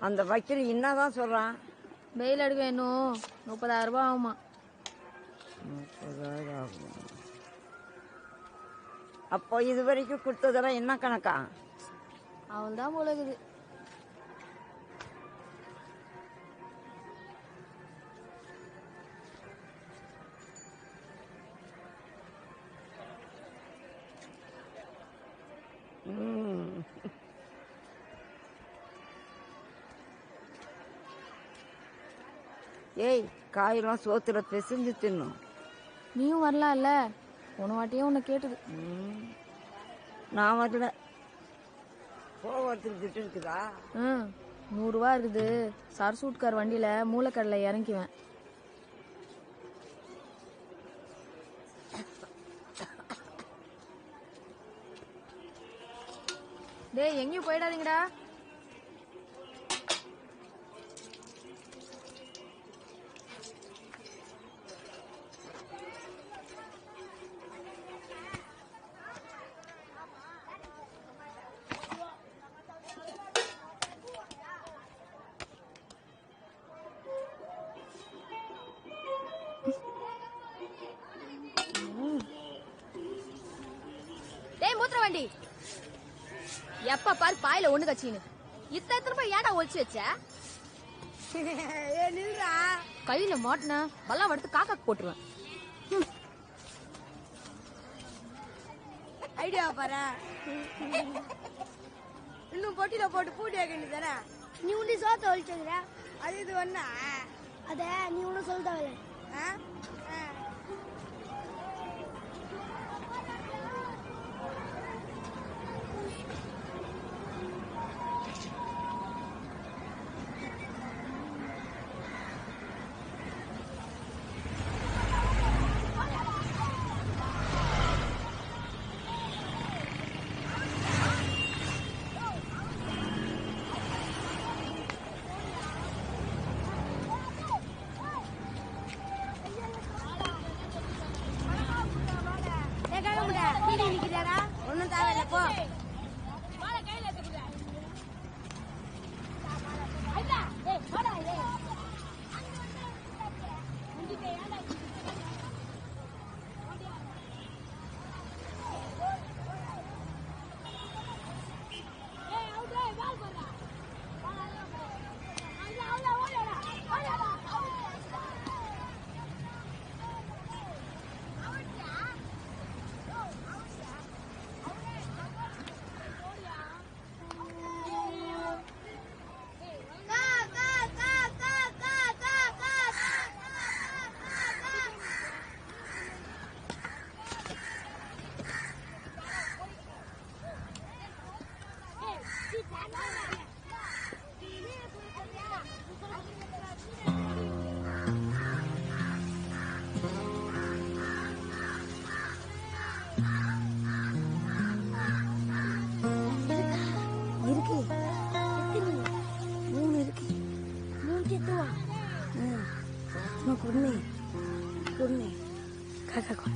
அந்த வக்கீல் என்னதான் சொல்றான்? பெயில் எடுக்க இன்னும் 30,000 ரூபாய் ஆகுமா? 30,000 ஆகுமா? அப்போ இது வரைக்கும் கொடுத்ததெல்லாம் என்ன கணக்கா? அவள் தான் போலகுது. ஏய், காயெல்லாம் சோத்துல பிசைஞ்சு தின்னும். நீயும் வரலாம்ல, போன வாட்டியும் உன்னை கேட்டது. நான் வரல. போகிறதுக்கு திட்டு இருக்குதா? 100 ரூபா இருக்குது. சரசூட்கார் வண்டியில மூலக்கடலை இறங்கிக்குவேன். டேய், எங்கேயும் போயிடாதீங்கடா. டேய், மூத்திர வண்டி எப்ப பாரு பாயில ஒண்ணு கச்சின்னு இத்தனை ரூபாய் ஏடா ஒழிச்சு வச்ச? கையில மாட்டின பல்லாம் எடுத்து காக்காக்கு போட்டுருவேன். ஐடியா பாரு. இன்னும் பொட்டில போட்டு பூட்டி வைக்க வேண்டியதானே? நீ உண்டி சோத்த ஒழிச்சுக்கிற. அது இது ஒண்ணா? அத நீ ஒன்னும் சொல்ல தேவையில்ல. ஒன்னும் தேவையில்ல போ. குடுமே காக்கா கொடு.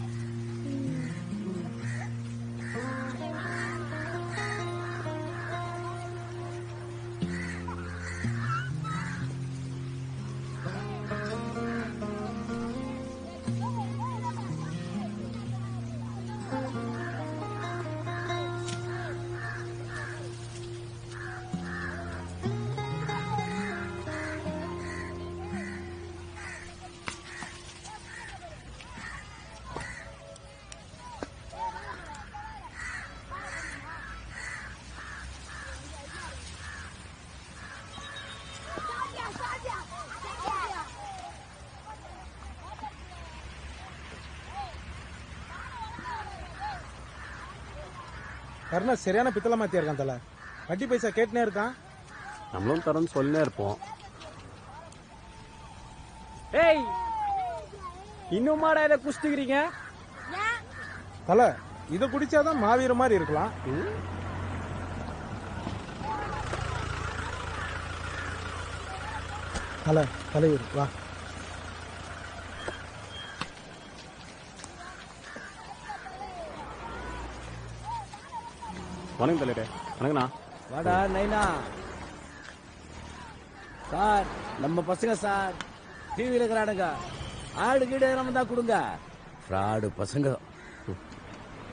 கருணா சரியான பித்தளை மாத்தியா இருக்கான் தல. வட்டி பைசா கேட்டுனே இருக்கான். நம்மளும் தரன்னு சொல்லினே இருப்போம். ஏய், இன்னுமாடா இதை குடிச்சுக்கிறீங்க? தல, இதை குடிச்சாதான் மாவீர மாதிரி இருக்கலாம். தல, தலைவர் வா. வணக்கம் தலைவரே. வணக்கண்ணா. வாடா நைனா. சார் நம்ம பசங்க சார் டிவியில இருக்கிறானுங்க ஆடு கீடு நம்ம தான் கொடுங்க ஃப்ராடு பசங்க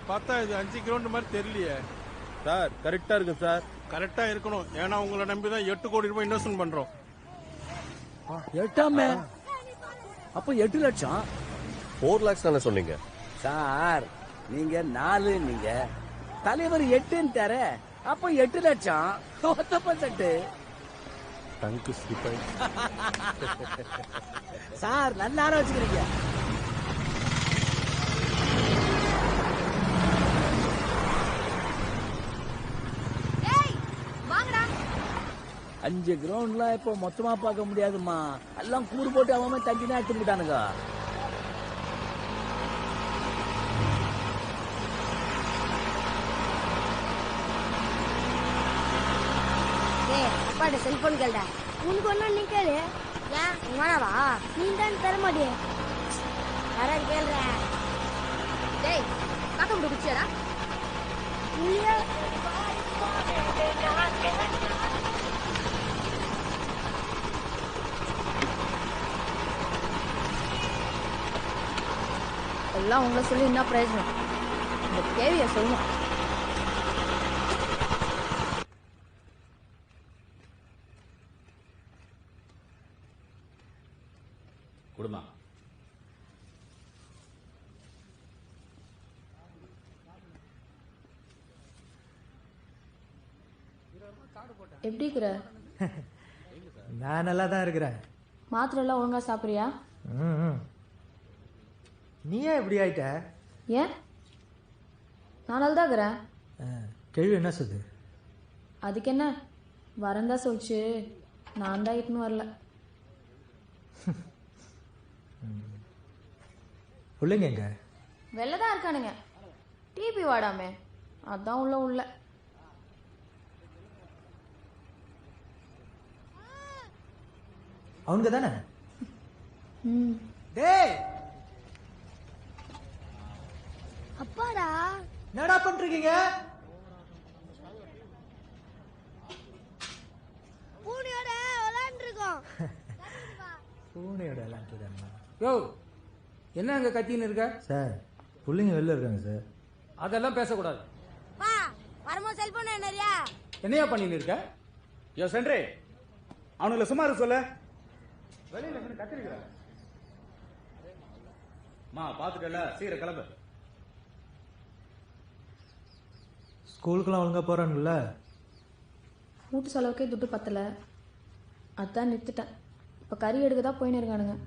பார்த்தா இது 5 கிரவுண்ட் மாதிரி தெரியலையே. சார் கரெக்டா இருக்கு சார். கரெக்டா இருக்கணும், ஏன்னா உங்களை நம்பி தான் 8 கோடி ரூபாய் இன்வெஸ்ட்மெண்ட் பண்றோம். 8 அப்ப 8 லட்சம் 4 lakhs தானே சொன்னீங்க சார். நீங்க 4 நீங்க தலைவர் 8 தர அப்ப 8 லட்சம் 100%. தேங்க்யூ ஸ்ரீபாய். சார் நல்லா வச்சுக்கிறீங்க. ஏய் வாங்கடா. 5 கிரவுண்ட்லாம் இப்போ மொத்தமா பார்க்க முடியாதுமா. எல்லாம் கூறு போட்டு அவன் தங்கினா எடுத்துக்கிட்டானுங்க. ஏய் அப்பாட்ட செல்போன் கேளுடா. உனக்கு ஒண்ணா நீ கேளு. ஏன் உங்க வேணாவா? நீ தான் தர மாட்டியே. வரேன் கேளுறேன். டேய் காக்க முடி குச்சியாடா. இல்லையா எல்லாம் உங்களை சொல்லி என்ன பிரயோஜனம்? இந்த கேள்விய சொல்லணும். குடுமா எப்படி இருக்கிற? நான் நல்லா தான் இருக்கிறேன். மாத்திரை எல்லாம் ஒழுங்கா சாப்பிடுறியா? நீ ஏன் இப்படி ஆயிட்ட? ஏன் நான் நல்லா தான் இருக்கிறேன். கேள்வி என்ன சொல்லுது? அதுக்கு என்ன வரந்தா சொல்லிச்சு, நான் தான் இட்டுன்னு வரல. பிள்ளைங்க எங்க? வெளில தான் இருக்கானுங்க. டிபி வாடாமே அதான் உள்ள அவங்க தானே? ம் டேய் அப்பாடா என்னடா பண்றீங்க? பூனையோட விளையாண்டுருக்கோம். பூனையோட விளையாண்டுருக்காங்க. யோ என்ன அங்க கத்தின்னு இருக்க? சார் பிள்ளைங்க வெளில இருக்காங்க சார். அதெல்லாம் பேசக்கூடாது. பா வரும்போது செல்போன் என்னறியா? என்னையா பண்ணின்னு இருக்க? யோ சென்றே அவனுங்களை சும்மா இருக்க சொல்ல. வெளியில இருந்து கத்திருக்கிற மா பாத்துட்டல, சீக்கிரம் கிளம்பு. ஸ்கூலுக்குலாம் ஒழுங்கா போறானுல்ல? வீட்டு செலவுக்கே துட்டு பத்தல, அதான் நிறுத்திட்டேன். இப்ப கறி எடுக்க தான் போயின்னு இருக்கானுங்க.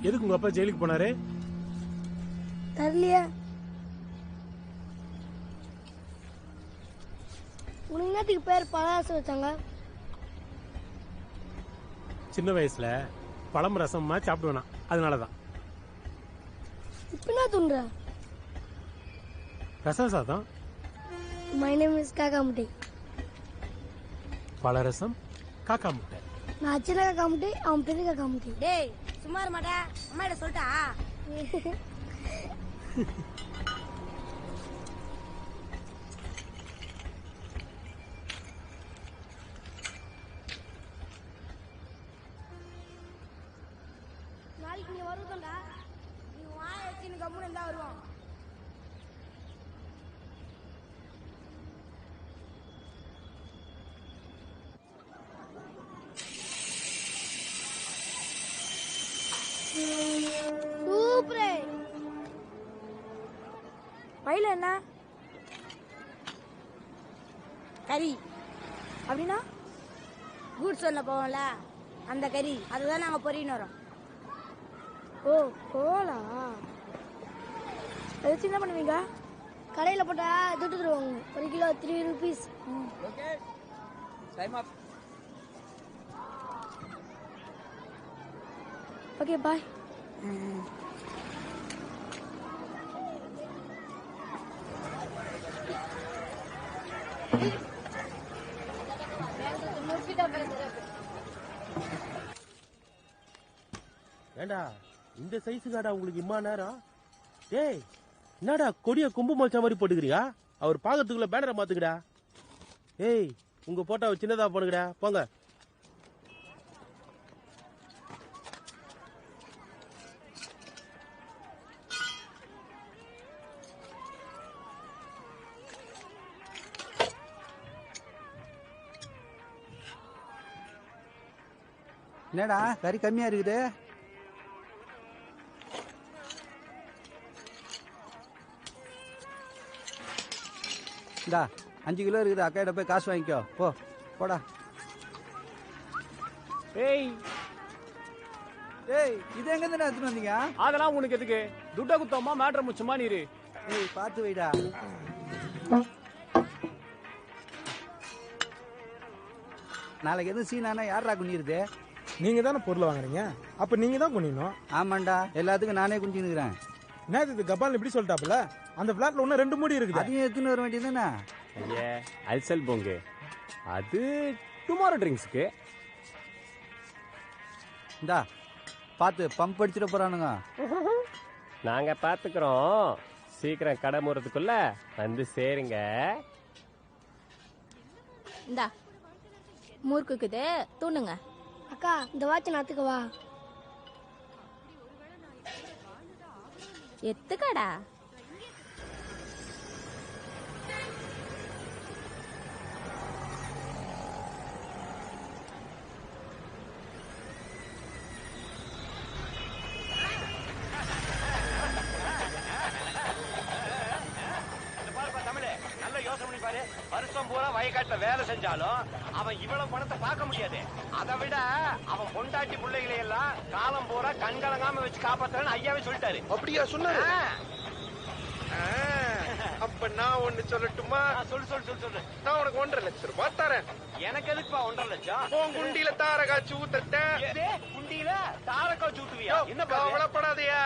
எதுக்கு உங்க அப்பா ஜெயிலுக்கு போனாரு? தரலையா? உனக்கு என்னத்துக்கு பேர் பலாசம் வச்சாங்க? சின்ன வயசுல பழம் ரசமா சாப்பிடுவேனா, அதனாலதான். இப்ப என்ன தூண்டுற? ரசம் சாதம். My name is Kakkamutti. பழ ரசம் காக்கா முட்டை. நான் சின்ன காக்காமுட்டி, அவன் பெரிய காக்காமுட்டி. டேய் சும்மா இருக்க மாட்டா? அம்மா கிட்ட சொல்லிட்டா? நாளைக்கு நீ வருவதா? நீ வாய வச்சுன்னு கம்முன்னு இருந்தா வருவான். சூப்பரே. பையில என்ன கறி? அப்படின்னா கூட்ஸ் ஒன்ன போவோம்ல அந்த கறி, அதுதான் நாங்க பொறின்னு வரோம். ஓ போலா. அது வச்சு என்ன பண்ணுவீங்க? கடையில் போட்டா துட்டு தருவாங்க. 1 கிலோ 3 rupees. Okay bye. ஏண்டா இந்த சைஸுக்காடா உங்களுக்கு இம்மா நேரம்? டேய் என்னடா கொடிய கொம்பு மொச்ச மாதிரி போட்டுக்கிறியா? அவர் பாக்கிறதுக்குள்ள பேனரை மாத்துக்கடா. ஏய் உங்க போட்டோவை சின்னதா பண்ணுங்கடா போங்க. என்னடா கறி கம்மியா இருக்குது? இந்தா 5 கிலோ இருக்குது, அக்காயிட்ட போய் காசு வாங்கிக்கோ. போடா. ஏய் ஏய் இது எங்க இருந்து எடுத்துட்டு வந்தீங்க? அதெல்லாம் உனக்கு எதுக்கு? துட்ட குத்தமா மேட்ரு முச்சமா நீரு. ஏய் பாத்து வைடா. நாளைக்கு எதுவும் சீனானா யாரா குனிருது? நீங்க தானே பொருள் வாங்குறீங்க, அப்ப நீங்க தான் குனியணும். ஆமாண்டா, எல்லாத்துக்கும் நானே குனிஞ்சுக்கிறேன். என்ன இது கபால் இப்படி சொல்லிட்டாப்புல? அந்த பிளாட்ல இன்னும் 2 மூடி இருக்குது, அதையும் எடுத்துன்னு வர வேண்டியதுதானே? ஐயே அல்சல் போங்க, அது டுமாரோ ட்ரிங்க்ஸ்க்கு. இந்தா பார்த்து பம்ப் அடிச்சுட போறானுங்க. நாங்க பாத்துக்கிறோம், சீக்கிரம் கடை மூறதுக்குள்ள வந்து சேருங்க. இந்தா மூர்க்குக்குது தூணுங்க. அக்கா இந்த வாட்ச் நாத்துக்கவா? எத்துக்கடா. வருஷம் பூரா வயக்காட்டுல வேலை செஞ்சாலும் அவன் இவ்வளவு பணத்தை பார்க்க முடியாது. அதை விட அவன் பொண்டாட்டி பிள்ளைகளை எல்லாம் காலம் பூரா கண்கலங்காம வச்சு காப்பாத்துறேன்னு ஐயாவே சொல்லிட்டாரு. அப்படியா சொன்னாரு? அப்ப நான் ஒண்ணு சொல்லட்டுமா? சொல்லு. நான் உனக்கு 1.5 லட்சம் ரூபாய் தரேன். எனக்கு எதுக்குப்பா 1.5 லட்சம்? உன் குண்டியில தார காய்ச்சி ஊத்தட்டேன். குண்டியில தார காய்ச்சி ஊத்துவியா? என்ன கவலைப்படாதயா,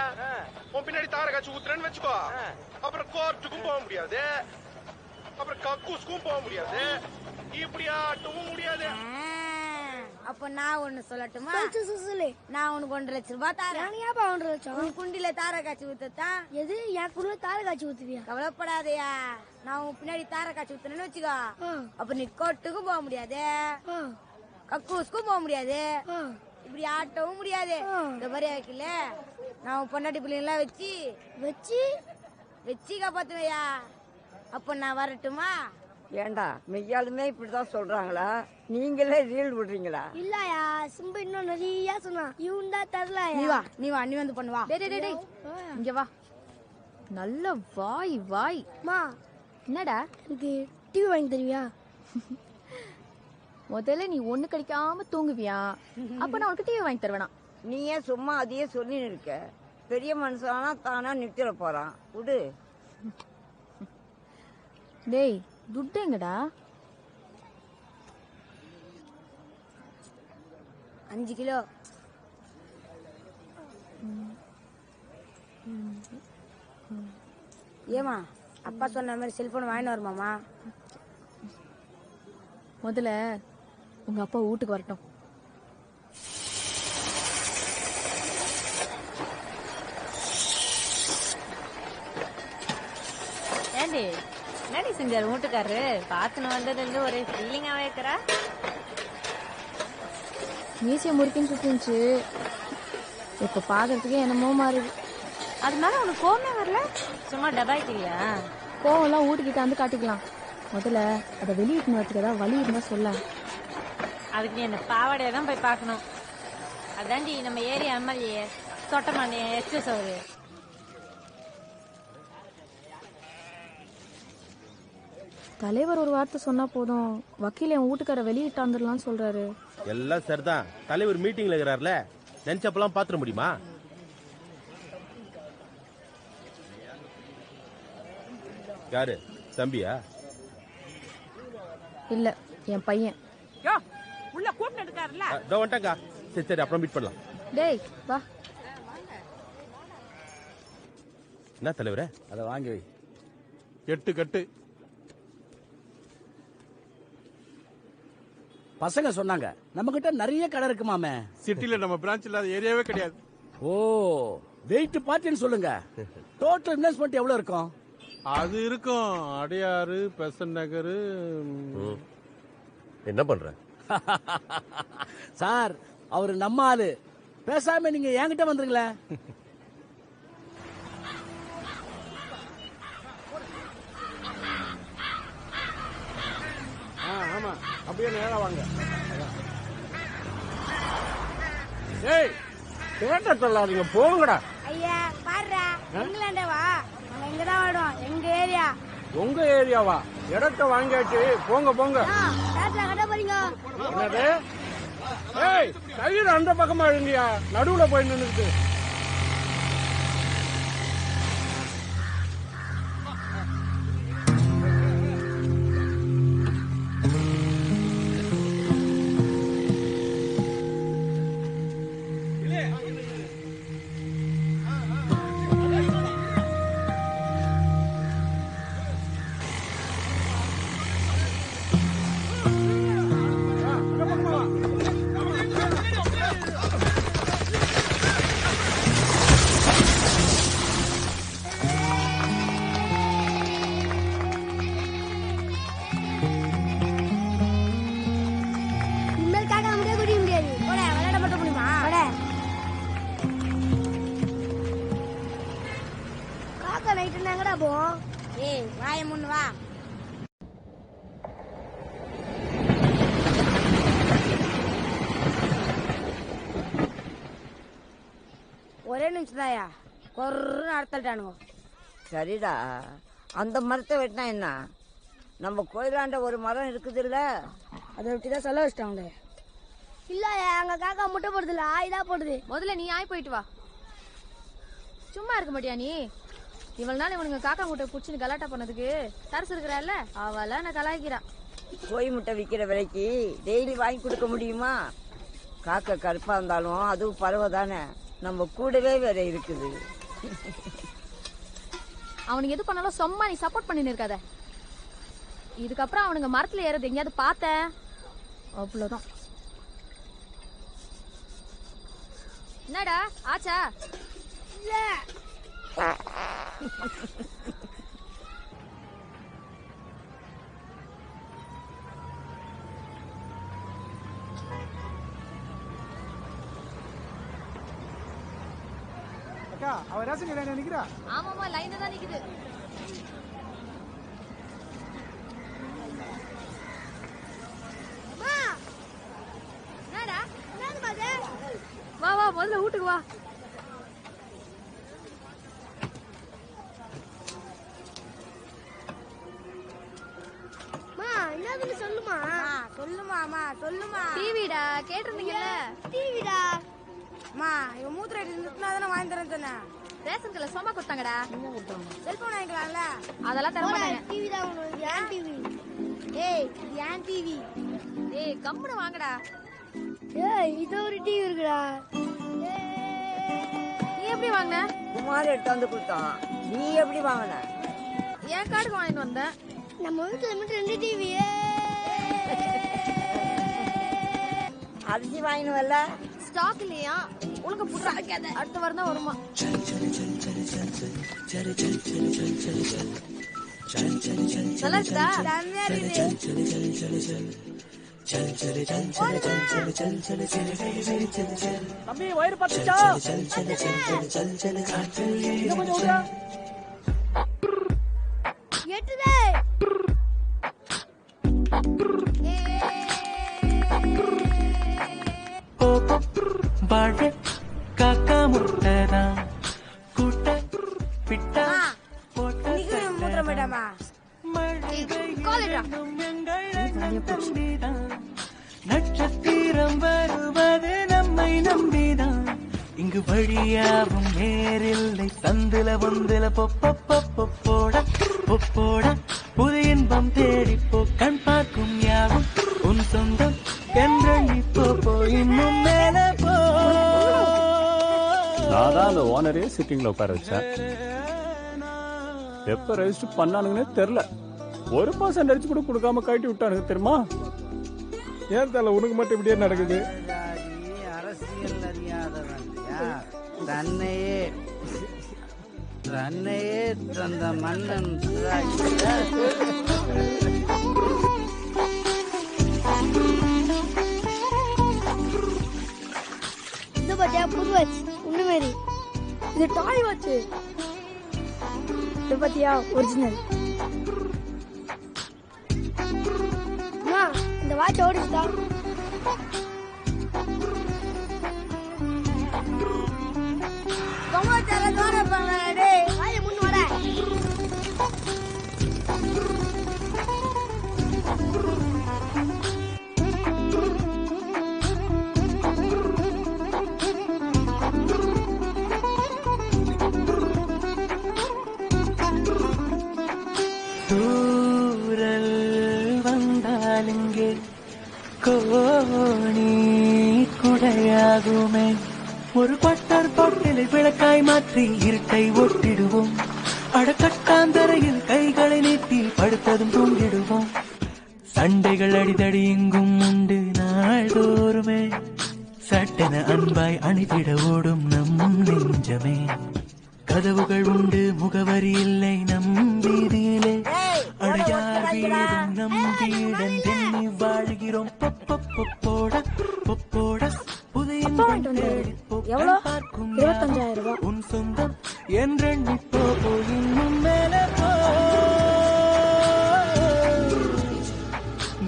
உன் பின்னாடி தார காய்ச்சி ஊத்துறேன்னு வச்சுக்கோ. அப்புறம் கோர்ட்டுக்கும் போக முடியாது, அப்புறம் கக்கூஸ்க்கும் போக முடியாது, இப்படி ஆட்டவும் முடியாது. அப்ப நான் ஒண்ணு சொல்லட்டுமா? சொல்லு. நான் உனக்கு 1.5 லட்சம் ரூபாய் தரேன். ஏப்பா 1.5 லட்சம்? உன் குண்டில தார காய்ச்சி ஊத்தத்தா? எது என் குள்ள தார காய்ச்சி ஊத்துவியா? கவலைப்படாதயா, நான் உன் பின்னாடி தார காய்ச்சி ஊத்துனேன்னு வச்சுக்கோ. அப்ப நீ கோர்ட்டுக்கும் போக முடியாது, கக்கூஸ்க்கும் போக முடியாது, இப்படி ஆட்டவும் முடியாது. இந்த மாதிரி ஆக்கல நான் உன் பொண்டாட்டி பிள்ளைங்களா வச்சு காப்பாத்துவையா. அப்ப நான் வரட்டுமா? ஏண்டா மெய்யாலுமே இப்படிதான் சொல்றாங்களா? நீங்களே ரீல் விடுறீங்களா? இல்லயா, சிம்பு இன்னும் நிறைய சொன்னா. இவன் தான் தரல. நீ வந்து பண்ணுவா. டேய் இங்க வா. நல்ல வாய். மா என்னடா? எனக்கு டிவி வாங்கி தருவியா? முதல்ல நீ ஒண்ணு கிடைக்காம தூங்குவியா? அப்ப நான் உனக்கு டிவி வாங்கி தருவேனா? நீ ஏன் சும்மா அதையே சொல்லி இருக்க? பெரிய மனுஷனா தானா நிறுத்திட போறான், விடு. டேய் துட்டு எங்கடா? 5 கிலோ. ஏமா அப்பா சொன்ன மாதிரி செல்போன் வாங்கிட்டு வருமாமா? முதல்ல உங்க அப்பா வீட்டுக்கு வரட்டும். ஏண்டி என்னடி செஞ்சாரு வீட்டுக்காரரு? பாத்துன்னு வந்ததுல இருந்து ஒரே ஃபீலிங்காவே இருக்கிறா. மீசிய முறுக்கின்னு சுத்திச்சு, இப்ப பாக்குறதுக்கே என்னமோ மாறுது. அதனால உனக்கு கோவமே வரல? சும்மா டபாய்க்கிறியா? கோவம் எல்லாம் வீட்டுக்கிட்ட வந்து காட்டிக்கலாம். முதல்ல அதை வெளியிட்டு வரதுக்கு ஏதாவது வழி இருந்தா சொல்ல. அதுக்கு நீ அந்த பாவாடையை தான் போய் பார்க்கணும். அதாண்டி நம்ம ஏரியா எம்எல்ஏ சொட்டமானே எஸ்எஸ் அவரு. தலைவர் ஒரு வார்த்தை சொன்னா போதும், வக்கீல் என் வீட்டுக்கார வெளியிட்டு வந்துடலாம் சொல்றாரு. எல்லாம் சரிதான், தலைவர் மீட்டிங்ல இருக்கிறார்ல, நினைச்சப்பெல்லாம் பாத்துற முடியுமா? யாரு தம்பியா? இல்ல என் பையன். உள்ள கூட்டு இருக்காருல்ல. வந்துட்டாங்க. சரி அப்புறம் மீட் பண்ணலாம். டேய் வா. என்ன தலைவரே? அதை வாங்கி வை. 8 கட்டு. பசங்க சொன்னாங்க நம்ம கிட்ட நிறைய கடை இருக்குமாமே. சிட்டில நம்ம பிரான்ச் இல்லாத ஏரியாவே கிடையாது. ஓ, வெயிட் பார்ட்டின்னு சொல்லுங்க. டோட்டல் இன்வெஸ்ட்மெண்ட் எவ்வளவு இருக்கும்? அது இருக்கும் அடையாறு, பெசன் நகர். என்ன பண்ற சார்? அவரு நம்ம ஆளு. பேசாம நீங்க என்கிட்ட வந்துருங்களேன். ஆமா, அப்படியே நேரா வாங்க. ஏய், கேட்ட சொல்லாதீங்க, போங்கடா. ஐயா பாருடா, இங்கிலாண்டே வா. நாங்க இங்கதான் வாடுவோம், எங்க ஏரியா. உங்க ஏரியாவா? இடத்த வாங்கியாச்சு, போங்க போங்க. கட்ட போறீங்க. என்னது? ஏய், கயிறு அந்த பக்கமா இருந்தியா? நடுவுல போய் நின்னுட்டு. இனிமேல் காக்கா முடியாது குடிக்க முடியாது. போட விளையாட மட்டும் முடியுமா? போட. காக்கா நைட்டு நாங்கடா போவோம். ஏய் வாய முன்னு வா. ஒரே நிமிஷம் தாயா, கொர்ரு நடத்தட்டானுங்க. சரிடா, அந்த மரத்தை வெட்டினா என்ன? நம்ம கோயிலாண்ட ஒரு மரம் இருக்குது இல்ல, அதை விட்டுதான் சொல்ல வச்சிட்டாங்களே. இல்லையா, அங்க காக்கா முட்டை போடுதுல, ஆயுதா போடுது. முதல்ல நீ ஆய் போயிட்டு வா. சும்மா இருக்க மாட்டியா நீ? இவ்வளவு நாள் இவனுங்க காக்கா முட்டை புடிச்சுன்னு கலாட்டா பண்ணதுக்கு சரசு இருக்கிறாள்ல, அவள நான் கலாய்க்கிறான். கோழி முட்டை விற்கிற விலைக்கு டெய்லி வாங்கி கொடுக்க முடியுமா? காக்கா கருப்பா இருந்தாலும் அதுவும் பறவை தானே, நம்ம கூடவே வேற இருக்குது. அவனுக்கு எது பண்ணாலும் சும்மா நீ சப்போர்ட் பண்ணின்னு இருக்காத. இதுக்கப்புறம் அவனுங்க மரத்துல ஏறது எங்கேயாவது பார்த்த அவ்வளவுதான். என்னடா ஆச்சா? இல்ல அக்கா, அவ ரேஷன் கடையில நிக்கிறா. ஆமாமா, லைன்ல தான் நிக்குது. என்னடா? வா வா, முதல்ல வீட்டுக்கு வா. என்னதுன்னு சொல்லுமா. சொல்லுமா அம்மா, சொல்லுமா. டிவிடா, கேட்டிருந்தீங்கல்ல? டிவிடா. அம்மா, இவன் மூத்திர நிறுத்தினாதானே வாங்கி தரேன்னு சொன்னேன். ரேஷன் கடையில சும்மா கொடுத்தாங்கடா. செல்போன் வாங்கிக்கலாம்ல. அதெல்லாம் தர மாட்டாங்க. டிவி தான் உங்களுக்கு, ஏன் டிவி? ஏய், இது ஏன் டிவி? ஏய், கம்முனு வாங்கடா. ஏய், இது ஒரு டிவி இருக்குடா. நீ எப்படி வாங்கின? குமார் எடுத்தாந்து கொடுத்தான். நீ எப்படி வாங்கின? என் கார்டுக்கு வாங்கிட்டு வந்தேன். நம்ம வீட்டுல மட்டும் 2 டிவி. அரிசி வாங்கினு வரல? ஸ்டாக் இல்லையா? உனக்கு புடுறாக்காத. அடுத்த வாரம் தான் வருமா? நல்லா இருக்குதா? செம்மையா தம்பி, வயிறு பத்துச்சா? இன்னும் கொஞ்சம் விடுடா. எட்டுதே. வாழ காக்கா முட்டைதான் கூட்ட பிட்டா மூத்திர போயிட்டாமா. நட்சத்திரம் வருவது நம்மை நம்பிதான். இங்கு வழியாவும் நேரில்லை, சந்துல பொந்துல பொப்போட பொப்போட புது இன்பம் தேடிப்போ. கண் பார்க்கும் யாவும் உன் சொந்தம் என்றி போ, இன்னும் மேல போ. நான் தான் அந்த ஓனரே சிட்டிங்ல உட்கார வச்சேன். எப்ப ரெஜிஸ்டர் பண்ணானுங்கன்னே தெரியல. 1% கூட கொடுக்காம கட்டி விட்டானுங்க தெரியுமா? ஏன் தல உனக்கு மட்டும் இப்படியே நடக்குது? அரசியல் அறியாதவன் யார்? தன்னையே தந்த மன்னன் இந்த பாத்தியா புது வாட்ச் உன்ன மாதிரி. இது டாய் வாட்ச். இது பாத்தியா ஒரிஜினல். அம்மா இந்த வாட்ச் ஓடிச்சுதா? தூரல் வந்தாலுங்கே கோணி குடையாகுமே. ஒரு குவார்ட்டர் பாட்டிலை விளக்காய் மாற்றி இருட்டை ஒட்டிடுவோம். அடக்கட்டாந்தரையில் கைகளை நீட்டி படுத்ததும் தூங்கிடுவோம். சண்டைகள் அடிதடி இங்கும் உண்டு நாள்தோறுமே. சட்டென அன்பாய் அணிதிட ஓடும் நம் நெஞ்சமே. கதவுகள் உண்டு முகவரி இல்லை நம் வீதியிலே. அடையார் வீடும் நம் வீடன் எண்ணி வாழ்கிறோம். பொப்போட புதிய பார்க்கும் 25,000 ரூபாய். உன் சொந்தம் என்றெண்ணி இன்னும் மேலே போ.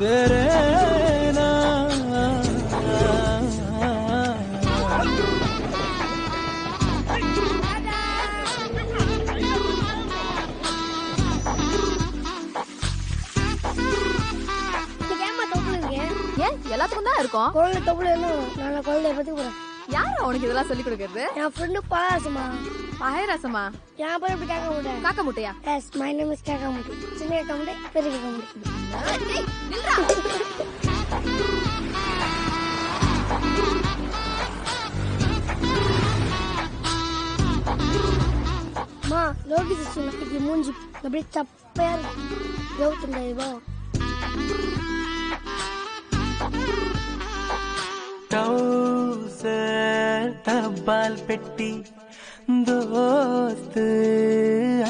வேறேனா எல்லாத்துக்கும் தான் இருக்கும். குழந்தை தொப்புல நான் குழந்தைய பத்தி போறேன். யாரு உனக்கு இதெல்லாம் சொல்லி கொடுக்கறது? என் ஃப்ரெண்டு பாயாசமா. பாயரசமா? என் பேர் இப்படி காக்க முட்டை. காக்க முட்டையா? எஸ், மை நேம் இஸ் காக்க முட்டை. சின்ன காக்க முட்டை, பெரிய காக்க முட்டை. மா லோகி சிஸ்டர் மூஞ்சி அப்படியே சப்பையா இருக்கு. 25,000 ரூபாய். டவுசர் தபால் பெட்டி தோஸ்து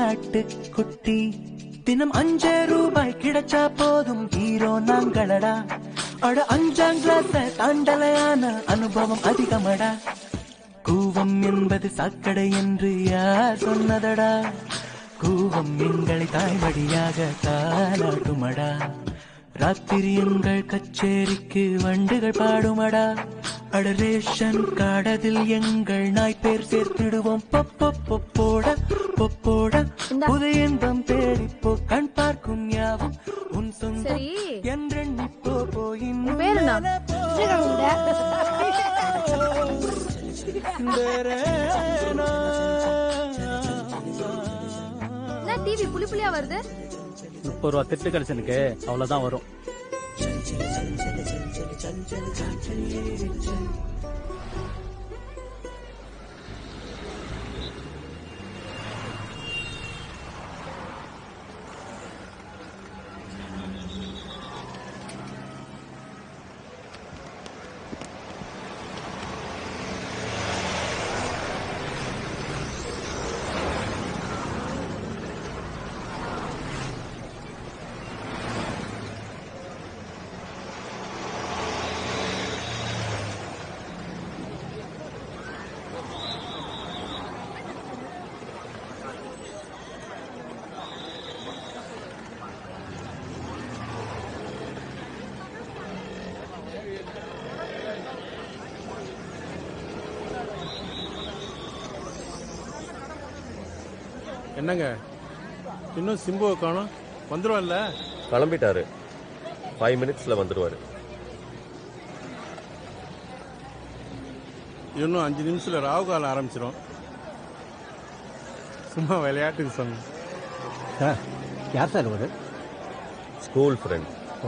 ஆட்டுக்குட்டி. தினம் 5 ரூபாய் கிடைச்சா போதும் ஹீரோ நாங்களடா. அட 5ஆம் கிளாஸ் தாண்டலையான அனுபவம் அதிகமடா. கூவம் என்பது சாக்கடை என்று யார் சொன்னதடா. கூவம் எங்களை தாய்மடியாக தாளாட்டுமடா. ராத்திரி எங்கள் கச்சேரிக்கு வண்டுகள் பாடுமடா. அட ரேஷன் காடதில் எங்கள் நாய் பேர் சேர்த்திடுவோம். பொப்போட புது இன்பம் தேடிப்போ. கண் பார்க்கும் யாவும் உன் சொந்தம் என்றெண்ணிப்போ. இன்னும் டிவி புளி புளியா வருது. 30 ரூபா திட்டு கலெக்ஷனுக்கு அவ்வளவுதான் வரும். என்னங்க இன்னும் சிம்புவை காணோம்? வந்துருவான்ல? கிளம்பிட்டாரு. 5 மினிட்ஸ்ல வந்துருவாரு. இன்னும் 5 நிமிஷத்துல ராவு காலம் ஆரம்பிச்சிடும். சும்மா விளையாட்டுக்கு சொன்னேன். சார் யார் சார் ஒரு ஸ்கூல் ஃப்ரெண்ட். ஓ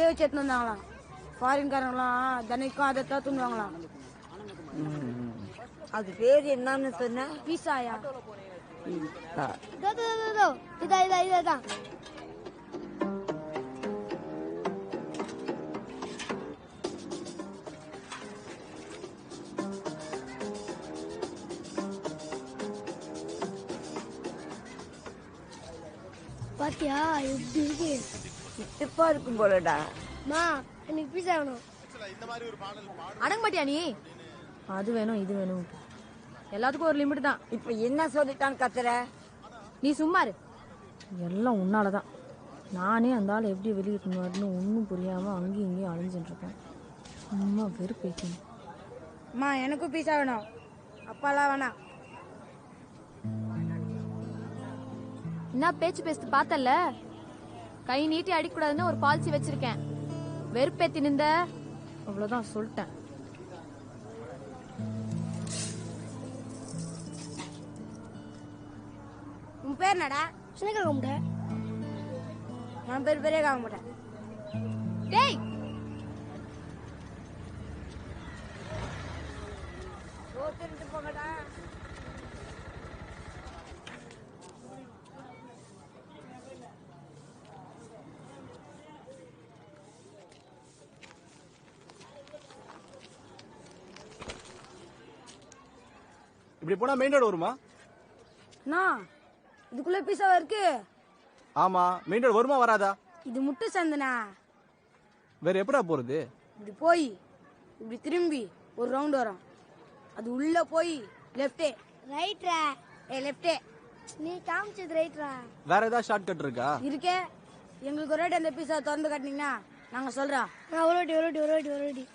வீட்லயே வச்சு எடுத்துன்னு வந்தாங்களாம். ஃபாரின்காரங்களாம் தினைக்கும் அதை தான் துண்ணுவாங்களாம். அது பேர் என்னன்னு சொன்ன? பீஸாயா? இதான் பாத்தியா எப்படி இருக்கு? சிப்பா இருக்கும் போலடா. மா எனக்கு பீஸா வேணும். அடங்க மாட்டியா நீ? அது வேணும் இது வேணும், எல்லாத்துக்கும் ஒரு லிமிட் தான். இப்ப என்ன சொல்லிட்டான்னு கத்துற? நீ சும்மா இரு. எல்லாம் உன்னாலதான். நானே அந்த ஆள் எப்படி வெளியிட்டுன்னு ஒன்றும் புரியாம அங்கேயும் இங்கேயும் அலைஞ்சிட்டு இருக்கேன். சும்மா வெறுப்பேக்கணும். அம்மா எனக்கும் பீஸா வேணும். அப்பாலாம் வேணாம். என்ன பேச்சு பேசிட்டு பார்த்தல? கை நீட்டி அடிக்கூடாதுன்னு ஒரு பாலிசி வச்சிருக்கேன். வெறுப்பேத்தி நின்ற அவ்வளவுதான், சொல்லிட்டேன். உன் பேர் என்னடா? சின்ன காமுட்ட. என் பேர் பெரிய காமுட்ட. டேய் சோத்திட்டு போங்கடா. இப்படி போனா மெயின் ரோடு வருமா? இதுக்குள்ள பீஸாவா இருக்கு? ஆமா, மெயின் ரோடு வருமா வராதா? இது முட்டு சந்தனா. வேற எப்படா போறது? இப்படி போய் இப்படி திரும்பி ஒரு ரவுண்ட் வரும். அது உள்ள போய் லெஃப்டே. ரைட்ரா. லெஃப்டே. நீ காமிச்சது ரைட்ரா. வேற ஏதாவது ஷார்ட் கட் இருக்கா? இருக்கே. எங்களுக்கு ஒரு அந்த பீஸா திறந்து காட்டினீங்கன்னா நாங்க சொல்றோம். ஒரு வாட்டி.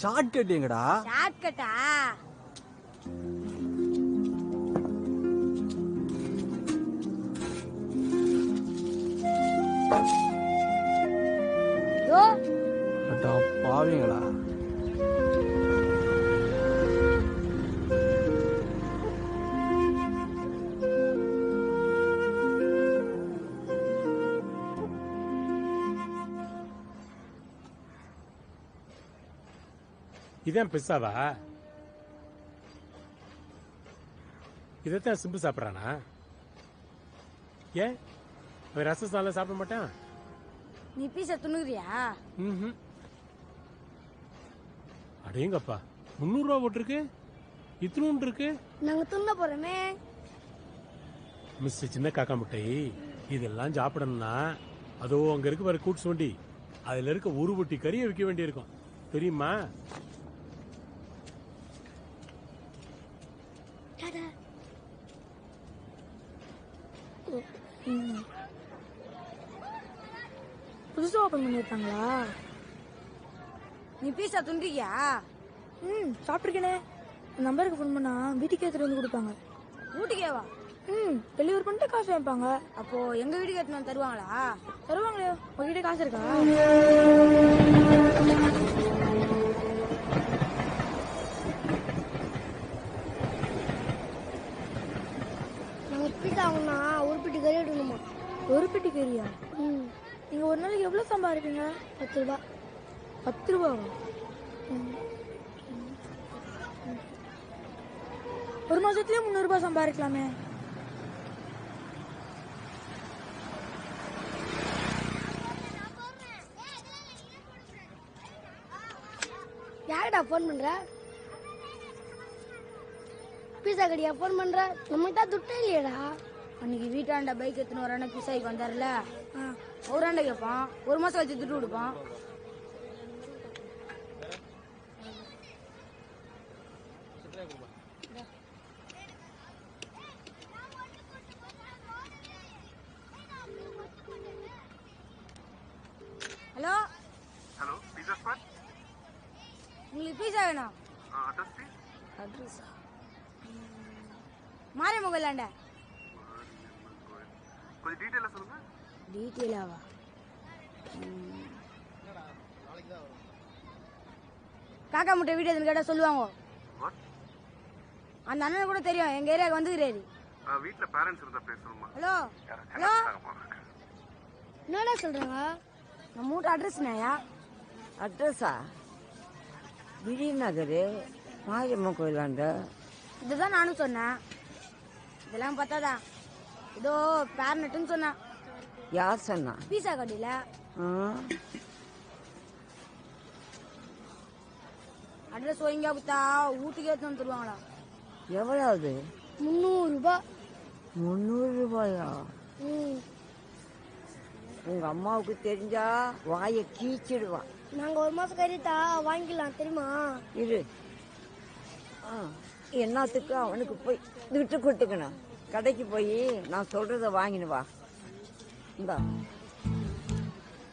ஷார்ட் கட் எங்கடா? ஷார்ட் கட்டா? அடா பாவீங்களா. இதான் பிஸ்ஸாவா? இதைத்தான் சிம்பு சாப்பிட்றானா? ஏன் அவன் ரசம் சாலம் சாப்பிட மாட்டான்? நீ பீஸா துணுக்குறியா? அடேங்கப்பா, 300 ரூபா போட்டிருக்கு. இத்தினூன் இருக்கு. நாங்க துண்ண போறோமே. மிஸ் சின்ன காக்கா முட்டை, இதெல்லாம் சாப்பிடணும்னா அதோ அங்க இருக்கு பாரு கூட்ஸ் வண்டி, அதுல இருக்க ஒரு பொட்டி கறியை விற்க வேண்டியிருக்கும், தெரியுமா? புதுசா ஓபன் பண்ணிருக்காங்களா? நீ பீஸா துண்டியா? சாப்பிட்டுருக்கேனே. நம்பருக்கு ஃபோன் பண்ணா வீட்டுக்கு எடுத்துட்டு வந்து கொடுப்பாங்க. வீட்டுக்கேவா? டெலிவரி பண்ணிட்டு காசு வாங்கிப்பாங்க. அப்போ எங்க வீட்டுக்கு எடுத்துட்டு வந்து தருவாங்களா? தருவாங்களே. உங்ககிட்ட காசு இருக்கா? நாங்க பீஸா வாங்கினா ஒரு பெட்டி கறி எடுக்கணுமா? ஒரு பெட்டி கறியா? நீங்க ஒரு நாளைக்கு எவ்வளவு சம்பாதிப்பீங்க? 10 ரூபாய். 10 ரூபாவா? ஒரு மாசத்துலயே 300 ரூபாய் சம்பாதிக்கலாமே. யாருடா போன் பண்ற? பீஸா கடையா போன் பண்ற? நமக்கு தான் துட்டே இல்லையடா. அன்னைக்கு வீட்டாண்ட பைக் எடுத்துன்னு வரான பீஸாய்க்கு வந்தாருல, அவராண்ட கேட்பான். ஒரு மாசம் கழிச்சு துட்டு கொடுப்பான். வேணும்? மாரியம்மன் கோயிலாண்ட. கொஞ்சம் டீடைலா சொல்லுங்க. டீடைலாவா? காக்கா முட்டை வீடு எதுன்னு கேட்டா சொல்லுவாங்க. அந்த அண்ணன் கூட தெரியும், எங்க ஏரியாவுக்கு வந்துக்கிறாரு. வீட்ல பேரண்ட்ஸ் இருந்தா பேசணுமா? ஹலோ ஹலோ, என்னடா சொல்றாங்க? நம்ம வீட்டு அட்ரஸ்னாயா? அட்ரஸா? விடிய நகர் மாரியம்மன் கோயிலாண்ட. இதுதான் நானும் சொன்னேன். இதெல்லாம் பார்த்தாதான் இதோ பேரனட்டுன்னு சொன்னான். யார் சொன்னா? பீஸா கடையில. அட்ரஸ் ஒழுங்கா கொடுத்தா வீட்டுக்கு எடுத்து வந்துருவாங்களா? எவ்வளவு? 300 ரூபாய். 300 ரூபாயா? உங்க அம்மாவுக்கு தெரிஞ்சா வாயை கீச்சிடுவான். நாங்க 1 மாசம் கறித்தா வாங்கிக்கலாம் தெரியுமா? இரு. என்னத்துக்கு அவனுக்கு போய் விட்டு கொடுத்துக்கணும். கடைக்கு போய் நான் சொல்றத வாங்கினு வா. இந்தா.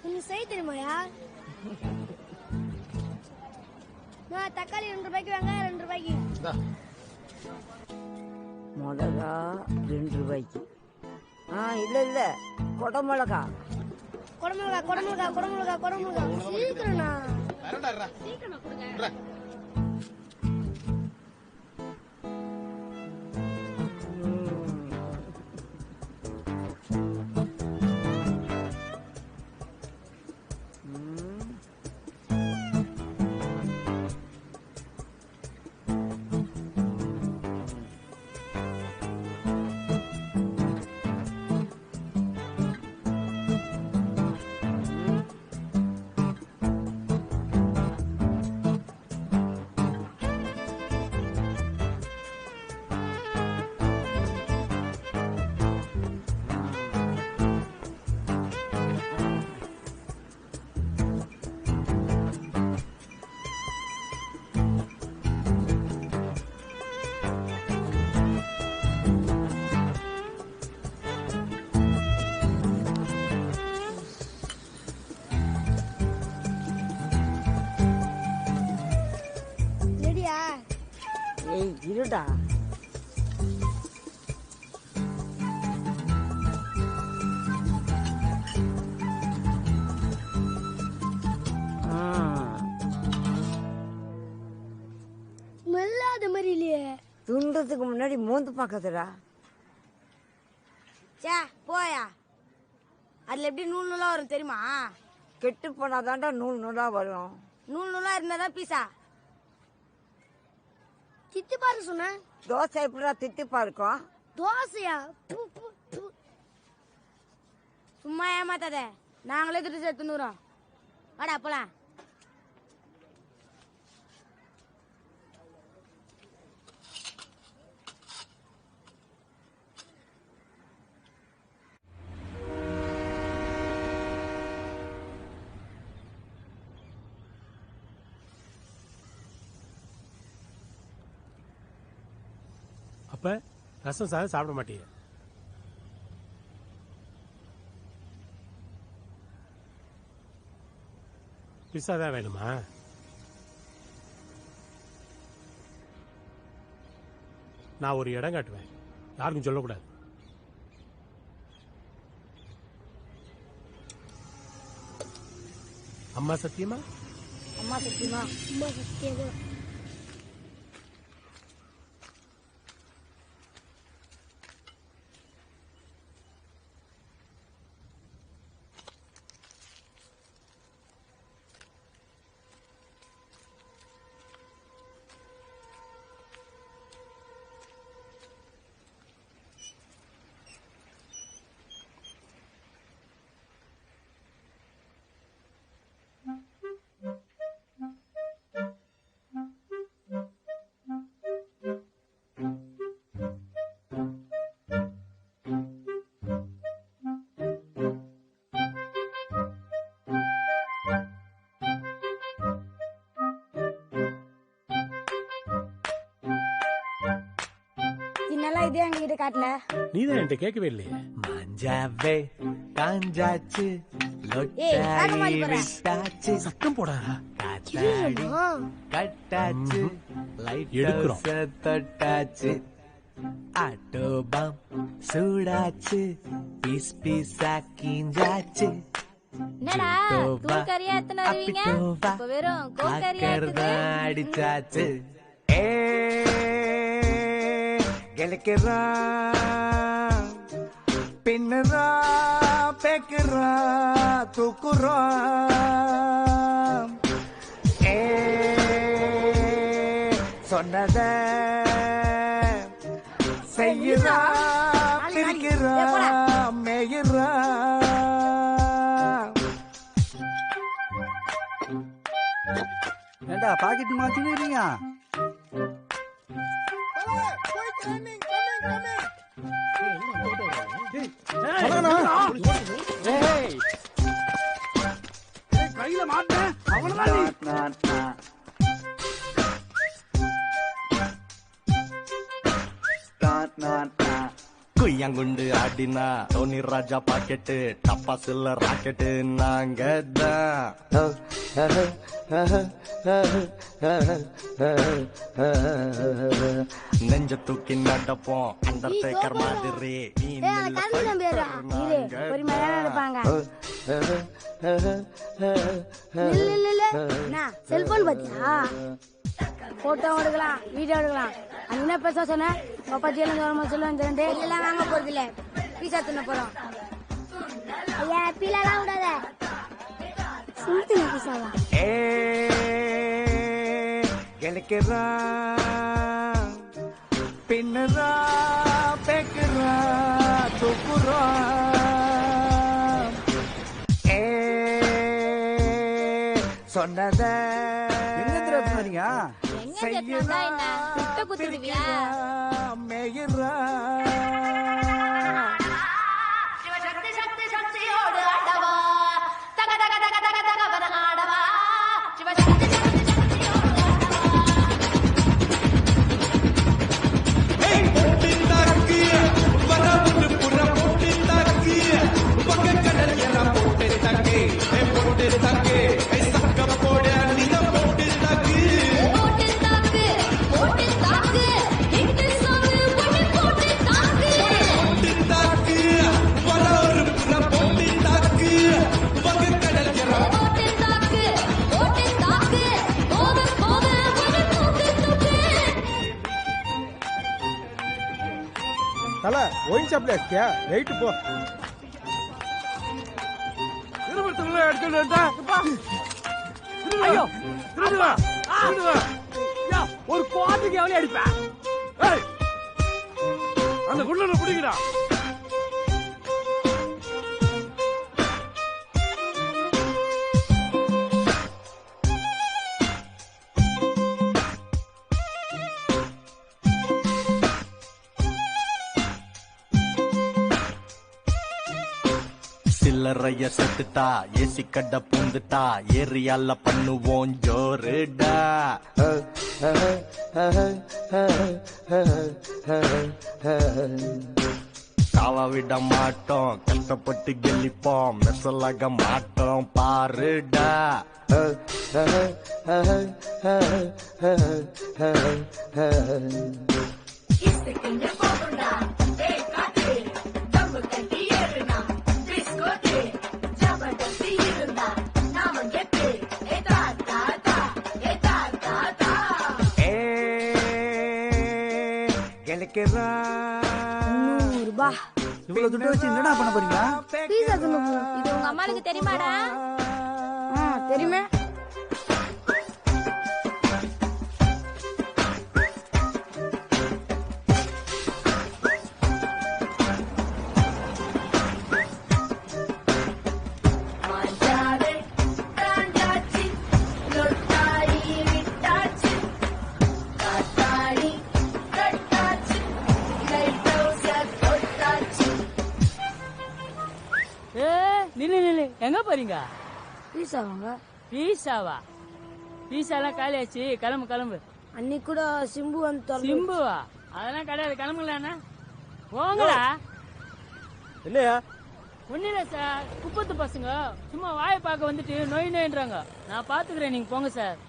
உனக்கு செய்ய தெரியுமாயா? நான் தக்காளி 2 ரூபாய்க்கு, வெங்காயம் 2 ரூபாய்க்கு. மிளகா 2 ரூபாய்க்கு. இல்ல கொடமிளகா. கொடமிளகா கொடமிளகா கொடமிளகா கொடமிளகா. சீக்கிரம்ண்ணா. சீக்கிரமா கொடுங்க. இருடா. மெல்லாத மாதிரி இல்லையே. துண்டத்துக்கு முன்னாடி மோந்து பாக்கதுடா. சே போயா. அதுல எப்படி நூல் நூலா வரும் தெரியுமா? கெட்டு போனாதான்டா நூல் நூலா வரும். நூல் நூலா இருந்தாதான் பீஸா. தித்திப்பாரு சொன்ன. தோசை எப்படா தித்திப்பா இருக்கும்? தோசையா? சும்மா ஏமாத்தாத. நாங்களே திட்டு சேர்த்துனுறோம். வாடா போலாம். அப்ப ரசம் சாதம் சாப்பிட மாட்டீங்க? பிஸ்ஸா தான் வேணுமா? நான் ஒரு இடம் காட்டுவேன், யாருக்கும் சொல்லக்கூடாது. அம்மா சத்தியமா? அம்மா சத்தியமா? அம்மா சத்தியமா. இதே எங்ககிட்ட காட்டல. நீதான் என்கிட்ட கேட்கவே இல்லையே. மஞ்சாவே காஞ்சாச்சு லொட்டாரி விட்டாச்சு சத்தம் போடா காத்தாடி கட்டாச்சு லைட் எடுக்கிறோம். ஹவுஸ தொட்டாச்சு ஆட்டோ பம் சூடாச்சு பீஸ் பீஸா கீஞ்சாச்சு என்னடா தூக்கறியா எத்தனை வருவீங்க இப்ப வெறும் கோக்கறியா அடிச்சாச்சு கெலுக்கிறா பின்னுறா பேக்குறா தூக்குறா சொன்னத செய்யுறா பிரிக்கிறா மேயுறா ஏண்டா பாக்கெட் மாத்தினீங்க கையில மாட்டேன் அவனதான் குய்யங்குண்டு ஆடினா டோனி ராஜா பாக்கெட்டு டப்பாசுல ராக்கெட்டு நாங்க தான் நெஞ்ச தூக்கி நடப்போம் அண்டர்டேக்கர் மாதிரி நீ செல்போன் பாத்தியா போட்டோ எடுக்கலாம் வீடியோ எடுக்கலாம் அது என்ன பேச சொன்ன பாப்பா ஜெயில வரும்போது சொல்லுவேன் எல்லாம் வாங்க போறது இல்ல பீஸா தின்ன போறோம் ஐயா பீலாம் விடாத சும்மா பீஸாவா கெலுக்கிறா பின்னுறா பேக்குறா தூக்குறா சொன்னத வரீங்க மேயுறா தல ஒயின் ஷாப்ல இருக்கியா வெயிட் போ திருமணத்துல எடுத்துட்டு ஐயோ திருடுவா ஒரு கோட்டுக்கு எவ்வளவு அடிப்பேன் அந்த குள்ளன பிடிக்கிறா சில்லறைய செத்துட்டா ஏசி கடை பூந்துட்டா ஏரியால பண்ணுவோம் ஜோருடா காவா விட மாட்டோம் கஷ்டப்பட்டு கெல்லிப்போம் மெசலாக மாட்டோம் பாருடா இவ்வளவு துட்டு வச்சு என்னடா பண்ண போறீங்க பீஸா தின்ன போறோம் இது உங்க அம்மாளுக்கு தெரியுமாடா தெரியுமே எங்க போறீங்க பீஸா வாங்க பீஸாவா பீஸாலாம் காலியாச்சு கிளம்பு கிளம்பு அன்னைக்கு கூட சிம்பு வந்து சிம்புவா அதெல்லாம் கிடையாது கிளம்புங்களா போங்களா இல்லையா ஒன்னும் இல்ல சார், குப்பத்து பசங்க சும்மா வாயை பார்க்க வந்துட்டு நோய் நோயின்றாங்க. நான் பாத்துக்கிறேன், நீங்க போங்க சார்.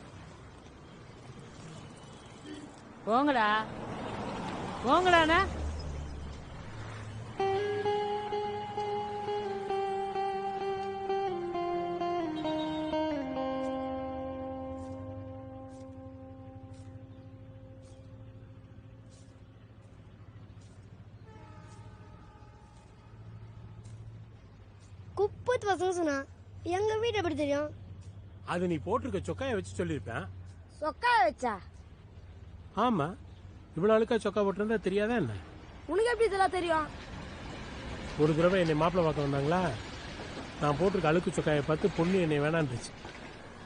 போங்கடா போங்கடாண்ணா. குப்பத்து பசங்க சொன்னா எங்க வீட்டு எப்படி தெரியும்? அது நீ போட்டிருக்க சொக்காய வச்சு சொல்லிருப்பேன். சொக்கா வச்சா? ஆமா, இவ்வளவு அழுக்கா சொக்கா போட்டிருந்தா தெரியாதா என்ன? உனக்கு எப்படி இதெல்லாம் தெரியும்? ஒரு தடவை என்னை மாப்பிள்ளை பார்க்க வந்தாங்களா, நான் போட்டிருக்க அழுக்கு சொக்காயை பார்த்து பொண்ணு என்னை வேணான்றுச்சு.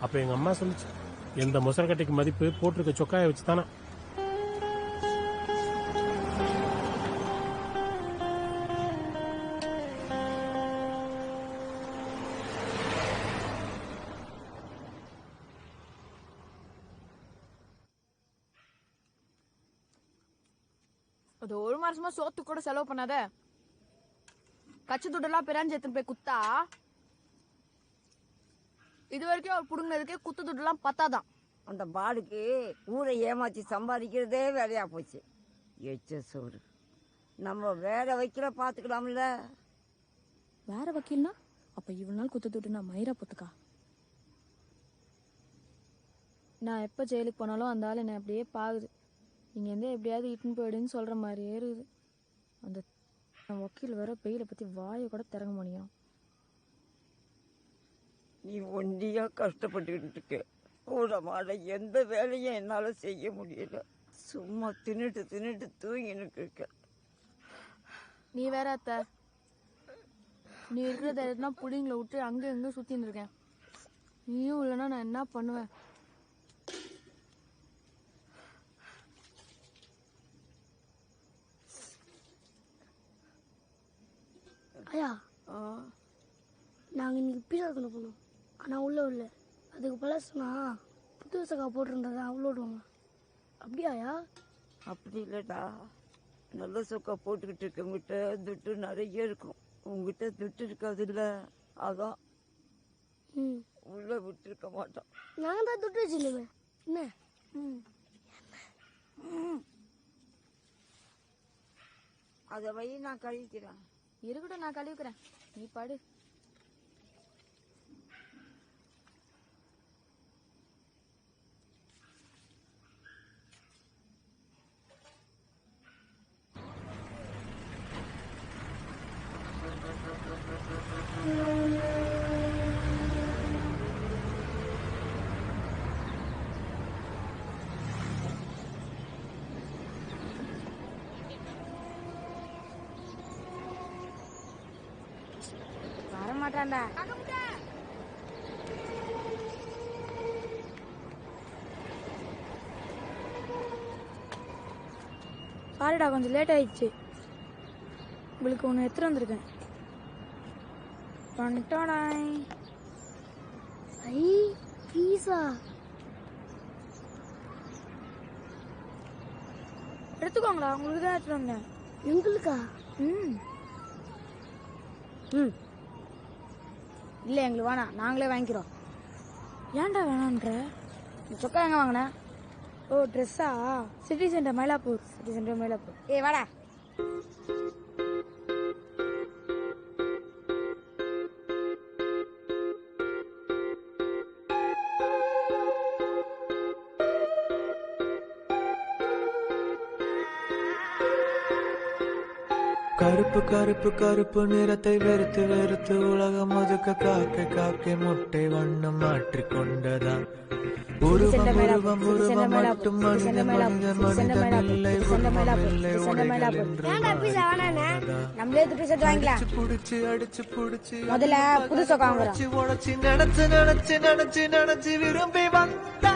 அப்ப எங்க அம்மா சொல்லிச்சு, எந்த முசரக்கட்டைக்கு மதிப்பு போட்டிருக்க சொக்காயை வச்சு தானே. அது ஒரு மாசமா சோத்து கூட செலவு பண்ணாத. கச்ச துட்டெல்லாம் பிராஞ்சி எடுத்துன்னு போய் குத்தா இது வரைக்கும் அவர் புடுங்கினதுக்கே குத்து துட்டெல்லாம் பத்தாதான். அந்த பாடுக்கு ஊரை ஏமாத்தி சம்பாதிக்கிறதே வேலையா போச்சு. எச்ச சோறு. நம்ம வேற வைக்கிற பாத்துக்கலாம்ல. வேற வக்கீல்னா அப்ப இவ்வளவு நாள் குத்து துட்டு நான் மயிரா பொத்துக்கா. நான் எப்ப ஜெயிலுக்கு போனாலும் அந்த ஆள் என்ன அப்படியே பாகுது. இங்க இருந்து எப்படியாவது இட்டுன்னு போயிடுன்னு சொல்ற மாதிரியே இருக்குது. அந்த வக்கீல் வேற பெயில பத்தி வாயை கூட திறங்க முடியும். நீ ஒண்டியா கஷ்டப்பட்டுக்கிட்டு இருக்க. கூட மாட எந்த வேலையும் என்னால செய்ய முடியல. சும்மா தின்னுட்டு தூங்கிட்டு இருக்க. நீ வேற அத்தை, நீ இருக்கிற தைரியத்தான் புடிங்களை விட்டு அங்க எங்க சுத்தின்னு இருக்கேன். நீயும் இல்லைன்னா நான் என்ன பண்ணுவேன்? ஐயா, நாங்கள் இன்னைக்கு பீஸா கொண்டு போனோம். ஆனால் உள்ள இல்லை. அதுக்கு பழசுனா புது சக்கா போட்டிருந்தா அவ்வளோ விடுவாங்க. அப்படியாயா? அப்படி இல்லடா, நல்ல சொக்கா போட்டுக்கிட்டு இருக்கவங்கிட்ட துட்டு நிறைய இருக்கும். உங்ககிட்ட துட்டு இருக்காது இல்ல, அதான் உள்ள விட்டுருக்க மாட்டோம். நாங்கள் தான் துட்டு வச்சுருவேன். என்ன அதை வை, நான் கழிக்கிறேன். இருக்கட்டும், நான் கழுவிக்கிறேன், நீ பாடு. வரமாட்டான்டா. பாருடா, கொஞ்சம் லேட் ஆயிடுச்சு. உங்களுக்கு ஒன்று எடுத்துட்டு வந்திருக்கேன். பண்ணிட்டோடாய். ஐ பீஸா எடுத்துக்கோங்களா, உங்களுக்கு தான் எடுத்துட்டு வந்தேன். எங்களுக்கா? இல்லை எங்களுக்கு வேணாம், நாங்களே வாங்கிக்கிறோம். ஏன்டா வேணான்ற? சொக்கா எங்க வாங்கின? ஓ, ட்ரெஸ்ஸா? City centre Mylapore. City centre Mylapore. ஏய் வாடா. கருப்பு கருப்பு கருப்பு நிறத்தை வெறுத்து வெறுத்து உலகம் ஒதுக்க காக்கை காக்கை முட்டை வண்ணம் மாற்றிக்கொண்டதான். உருவம் உருவம் உருவம் மட்டும் மனிதன் மனிதன் மனிதன் இல்லை உருவமில்லை உடைகள் என்று நம்மளே துட்டு செட்டு வாங்கிக்கலாம். புடிச்சு அடிச்சு புடிச்சு முதல்ல புது சொக்கா வாங்குறோம். உடைச்சு நினைச்சு நினைச்சு நினைச்சு நினைச்சு விரும்பி வந்தா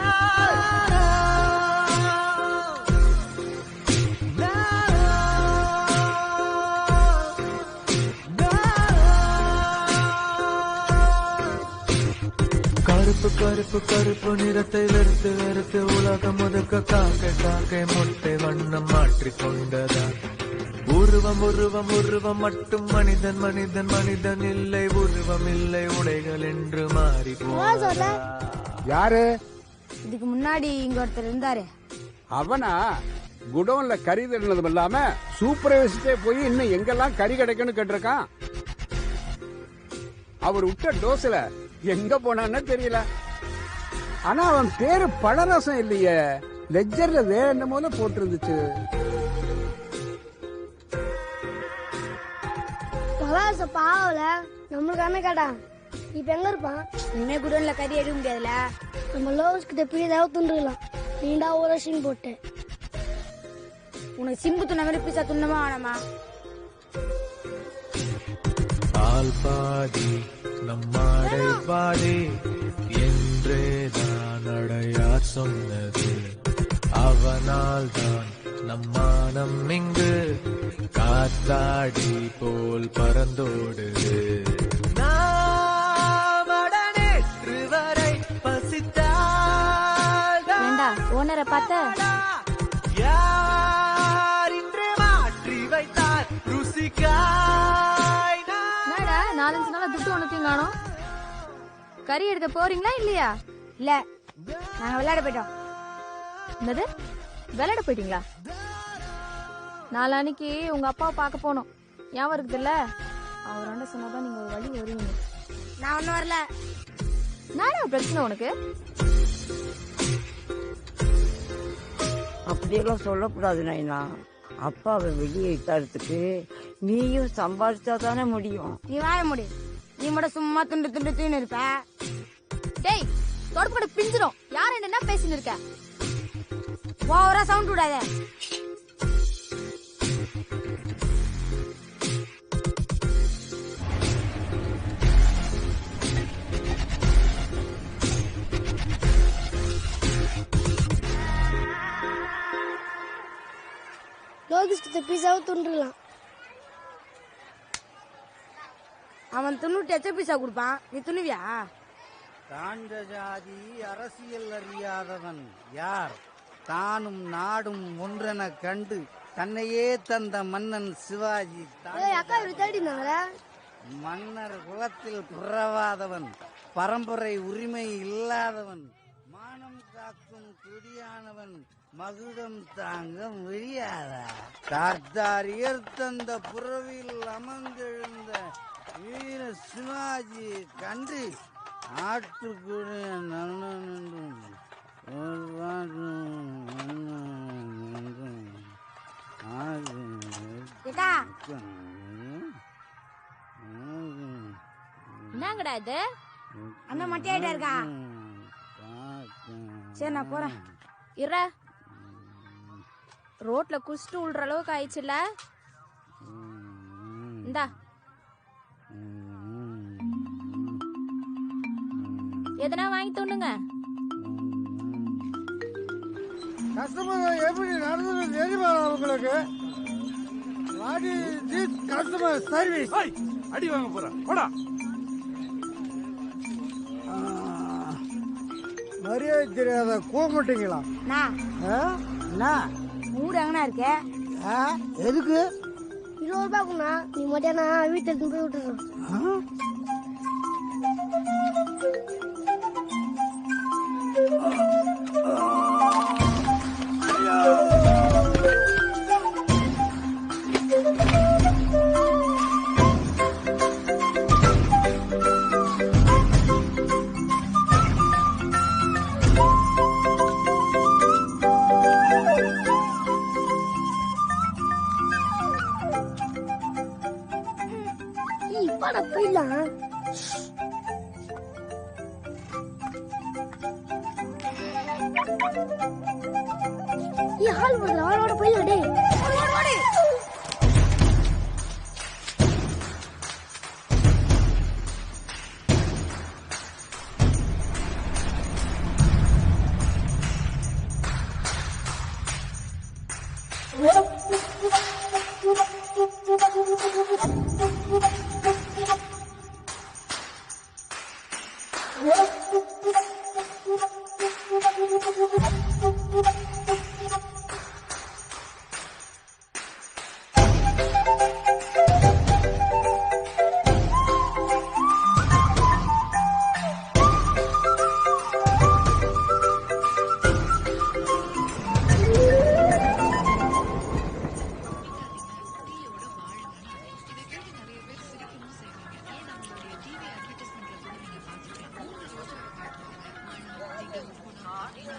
கருப்பு கருப்பு கருப்பு நிறத்தை வெறுத்து வெறுத்து உலகம் ஒதுக்க காக்கை காக்கை முட்டை வண்ணம் மாற்றிக்கொண்டதா. உருவம் உருவம் உருவம் மட்டும் மனிதன் மனிதன் மனிதன் இல்லை, உருவம் இல்லை உடைகள் என்று மாறி போனதா? யாரு? இதுக்கு முன்னாடி இங்க ஒருத்தர் இருந்தாரு. அவனா? குடோன்ல கறி தருனதும் இல்லாம சூப்பர்வைசர்ட்டே போய் இன்னும் எங்கெல்லாம் கறி கிடைக்குன்னு கேட்டிருக்கான். அவர் விட்ட டோஸ்ல எங்க போனான்னு தெரியல. ஆனா அவன் பேரு பழரசம் இல்லையே, லெஜர்ல வேற என்னமோ போட்டிருந்துச்சு. பழரசம் பாவல நம்மளுக்கு அண்ணன் கேட்டான். இப்ப எங்க இருப்பான்? இனிமே குடோன்ல கறி எடுக்க முடியாதுல. நம்ம லோகஸ் கிட்ட பீஸாவை துண்டுக்கலாம். நீண்டா ஒரு சீன் போட்டு உனக்கு சிம்பு துண்ண மாதிரி பீஸா துண்ணமா வேணாமா? ஆல் பாதி நம்மாடை பாதி என்றேதான் அடையார் சொன்னது. அவனால் தான் நம்மானம் இங்கு காத்தாடி போல் பறந்தோடுது. நேற்று வரை பசித்தால் ஓனரை பார்த்த யார் இன்று மாற்றி வைத்தார் ருசிக்காய். 4-5 நாளா துட்டு ஒண்ணுத்தையும் காணோம். கறி எடுக்க போறீங்களா இல்லையா? இல்ல, நாங்க விளையாட போயிட்டோம். என்னது விளையாட போயிட்டீங்களா? நாளானிக்கு உங்க அப்பாவை பார்க்க போனோம், ஞாபகம் இருக்குதுல்ல? அவராண்ட சொன்னாதான் நீங்க ஒரு வழி வருவீங்க. நான் ஒன்னும் வரல. நானே பிரச்சனை உனக்கு? அப்படியெல்லாம் சொல்லக்கூடாது நைனா. அப்பாவை வெளியே தரத்துக்கு நீயும் சம்பாதிச்சா தானே முடியும். நீ வாய முடி. நீ மட்டும் சும்மா துண்டு துண்டு தூன்னு இருப்ப. டேய், தொடப்பு கூட பிஞ்சிடும். யார் என்ன பேசின்னு இருக்க? ஓவரா சவுண்ட் விடாத. லோகேஷ் கிட்ட பீஸாவை துண்டுலாம். அவன் 98 பீஸா கொடுப்பான், நீ துணுவியா? தாண்ட ஜாதி அரசியல் அறியாதவன் யார்? தானும் நாடும் ஒன்றென கண்டு தன்னையே தந்த மன்னன் சிவாஜி. அக்கா தேடினாங்களா? மன்னர் குலத்தில் பிறவாதவன், பரம்பரை உரிமை இல்லாதவன், மானம் காக்கும் துடியானவன், மகுடம் தாங்க முடியாத தார்த்தாரியர் தந்த புறவில் அமர்ந்தெழுந்த வீர சிவாஜி கண்டு நாட்டுக்குரிய நல்லன் என்றும் என்னங்கடா இது? அண்ணன் மட்டியாயிட்டா இருக்கா? சரி நான் போறேன். இற ரோட்ல குடிச்சிட்டு விழுற அளவுக்கு ஆயிடுச்சுல்ல. இந்தா எதனா வாங்கி தோணுங்க. கஸ்டமர் எப்படி நடந்தது தெரியுமா உங்களுக்கு? வாடி திஸ் கஸ்டமர் சர்வீஸ். அடி வாங்க போற போடா. மரியாதை தெரியாத கூப்பிட்டீங்களா? மூடு எங்கனா இருக்கு? எதுக்கு? 20 ரூபாய்க்குண்ணா. நீ மத்தியானம் வீட்டுக்கு போய் விட்டுறோம். இப்ப போயிடலாம். ஆள் வரல, அவரோட போயிடலாம். டே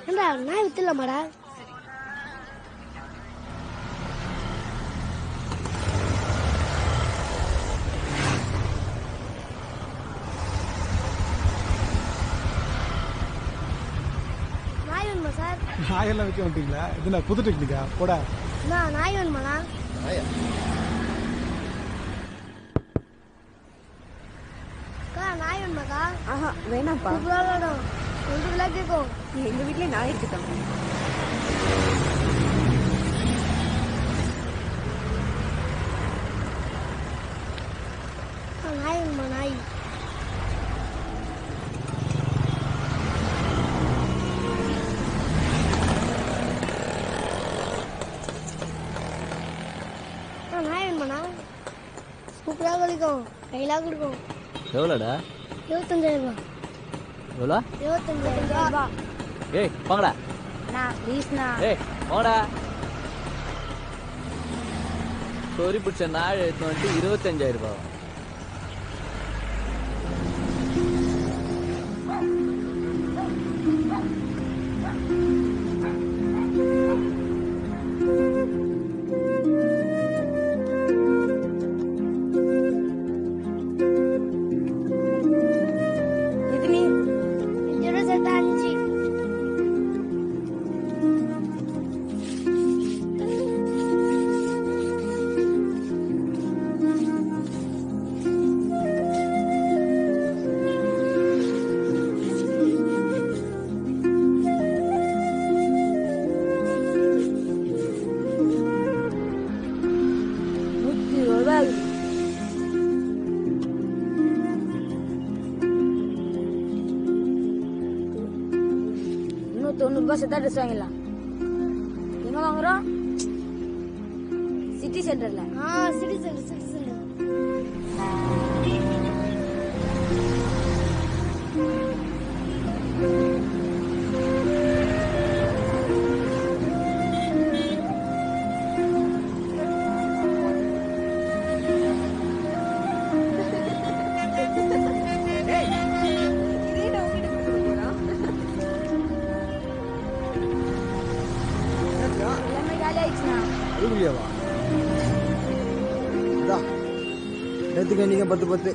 ஏண்டா நாய் வித்துலாமாடா? நாய் வேணுமா சார்? நாயெல்லாம் வைக்க மாட்டீங்களா? இது புது டெக்னிக்கா? போடா. நாய் வேணுமாண்ணா? நாய் வேணுமாக்கா? ஆஹா வேணாம்ப்பா. ஒன்று கேட்கும். எங்க வீட்லயே நாய் இருக்குதான். நாய் வேணுமா? நாய் நாய் வேணுமாண்ணா? சூப்பராக கழிக்கும், கையிலாக கொடுக்கும். எவ்வளோடா? 25,000 ரூபா. எவ்வளோ? 25,000 ரூபா. ஏய் போங்கடா. ஏய் போங்கடா. சொறி பிடிச்ச நாள் எடுத்து வந்துட்டு 25,000 ரூபாய். செத்தா ட்ரெஸ் வாங்கிடலாம். எங்க வாங்குறோம்? சிட்டி சென்டர்ல. City centre. நேற்றுக்கு நீங்க 10.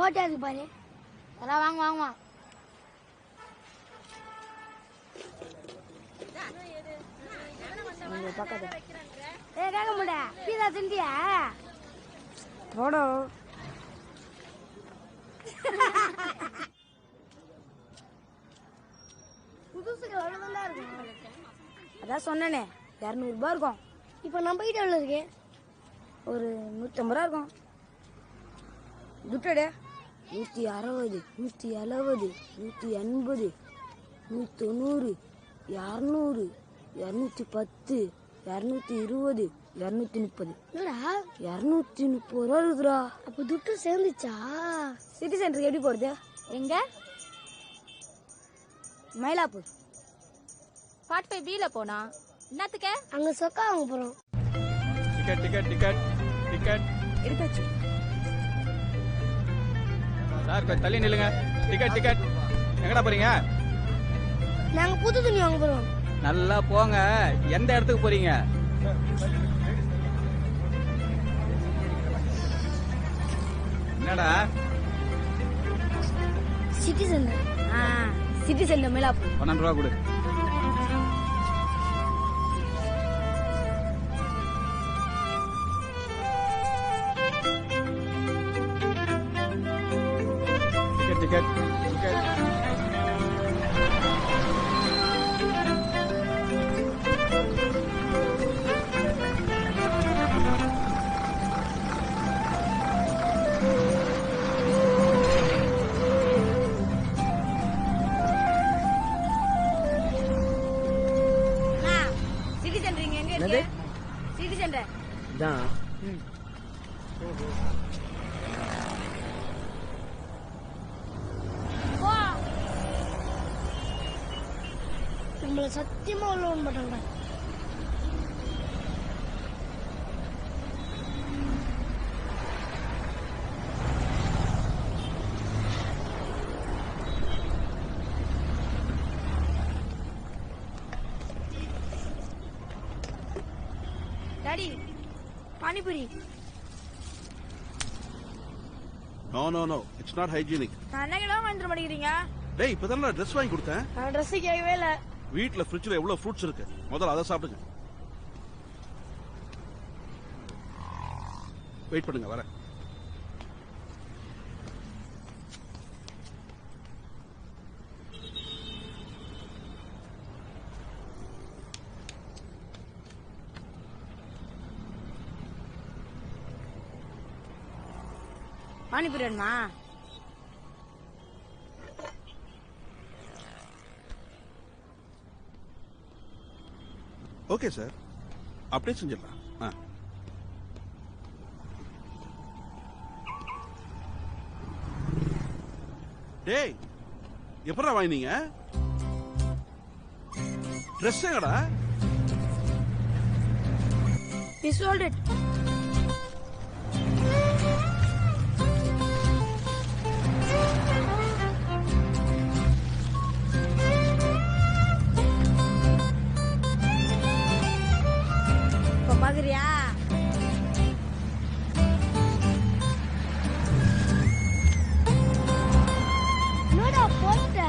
ஓட்டாது பாரு. அதான் வாங்குவான். கேட்க முடிய பீஸா திண்டியா போடோ. புதுசுக்கு எவ்வளவுதான் இருக்கும்? அதான் சொன்னேனே 200 ரூபாய் இருக்கும். இப்ப நம்ம கிட்ட எவ்வளவு இருக்கு? ஒரு 150 ரூபா இருக்கும். துட்டடே 160, 170, 180, 190, 200, 210, 220, 230. 230 ரூபா இருக்குதுடா. அப்ப துட்டு சேர்ந்துச்சா? சிட்டி சென்டருக்கு எப்படி போறது? எங்க? மயிலாப்பூர். 45B போனா என்னத்துக்கு? அங்க சொக்கா வாங்க போறோம். டிக்கெட் எடுத்தாச்சு சார். கொஞ்சம் தள்ளி நில்லுங்க. டிக்கெட் எங்கடா போறீங்க? நாங்க புது துணி வாங்க போறோம். நல்லா போங்க. எந்த இடத்துக்கு போறீங்க? என்னடா? City centre. City centre Mylapore. 12 ரூபா கொடு. Ticket ticket. சிட்டி சென்டர் இங்க எங்க இருக்கு? சிட்டி சென்டர் தான். நம்மள சத்தியமா உள்ள விட மாட்டாங்கடா. Daddy panipuri. No no no it's not hygienic. நான் என்ன கிலோ வாங்கிட்டு மாட்டேங்கிறீங்க? டேய் இப்பதான் நான் ட்ரெஸ் வாங்கி கொடுத்தேன். நான் ட்ரெஸ் கேட்கவே இல்ல. வீட்ல ஃப்ரிட்ஜ்ல எவ்வளவு ஃப்ரூட்ஸ் இருக்கு, முதல்ல அதை சாப்பிடுங்க. வெயிட் பண்ணுங்க, வரேன். பானிபூரி வேணுமா? ஓகே சார், அப்படியே செஞ்சிடலாம். டேய் எப்படா வாங்கினீங்க? ட்ரெஸ் எங்கடா? We sold it. பாக்குறியா? என்னடா போட்ட?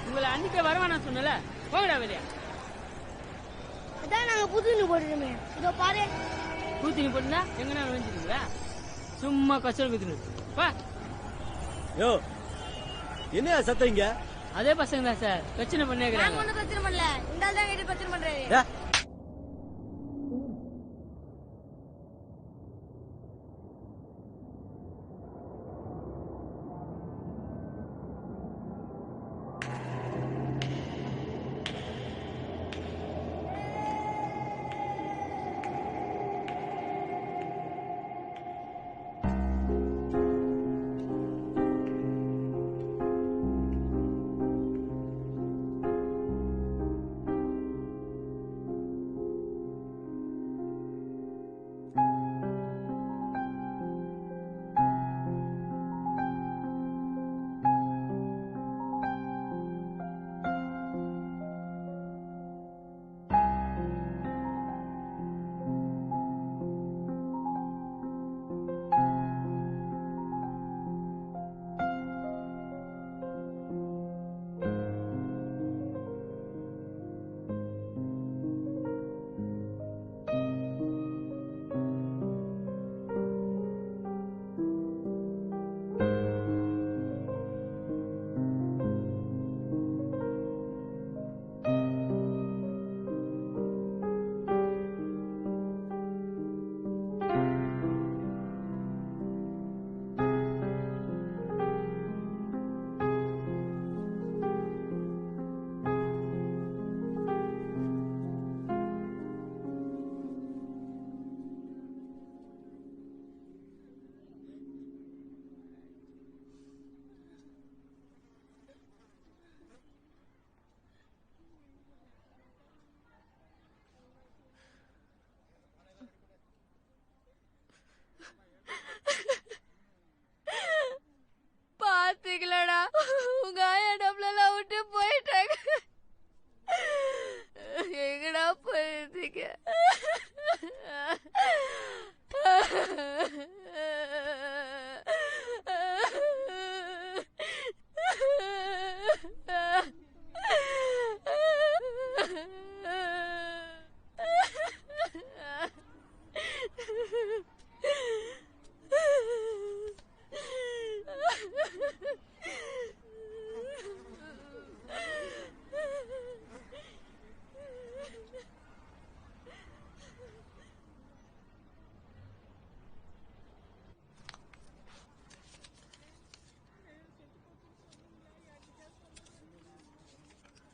உங்களை அன்னைக்கே வரவானா சொன்னல, போங்கடா வெளியா. அதான் நாங்க புது துணி போட்டுருமே, இதோ பாரு. புது துணி போட்டுனா எங்கன்னா விளைஞ்சிருங்களா? சும்மா கச்சல் குத்துனு வா. யோ என்ன சத்தம் இங்க? அதே பசங்க தான் சார் பிரச்சனை நாங்க பண்ணிக்கிறாங்க. ஒண்ணும் பிரச்சனை பண்ணல, இந்த ஆள் தான் கிட்ட பிரச்சனை பண்றாரு.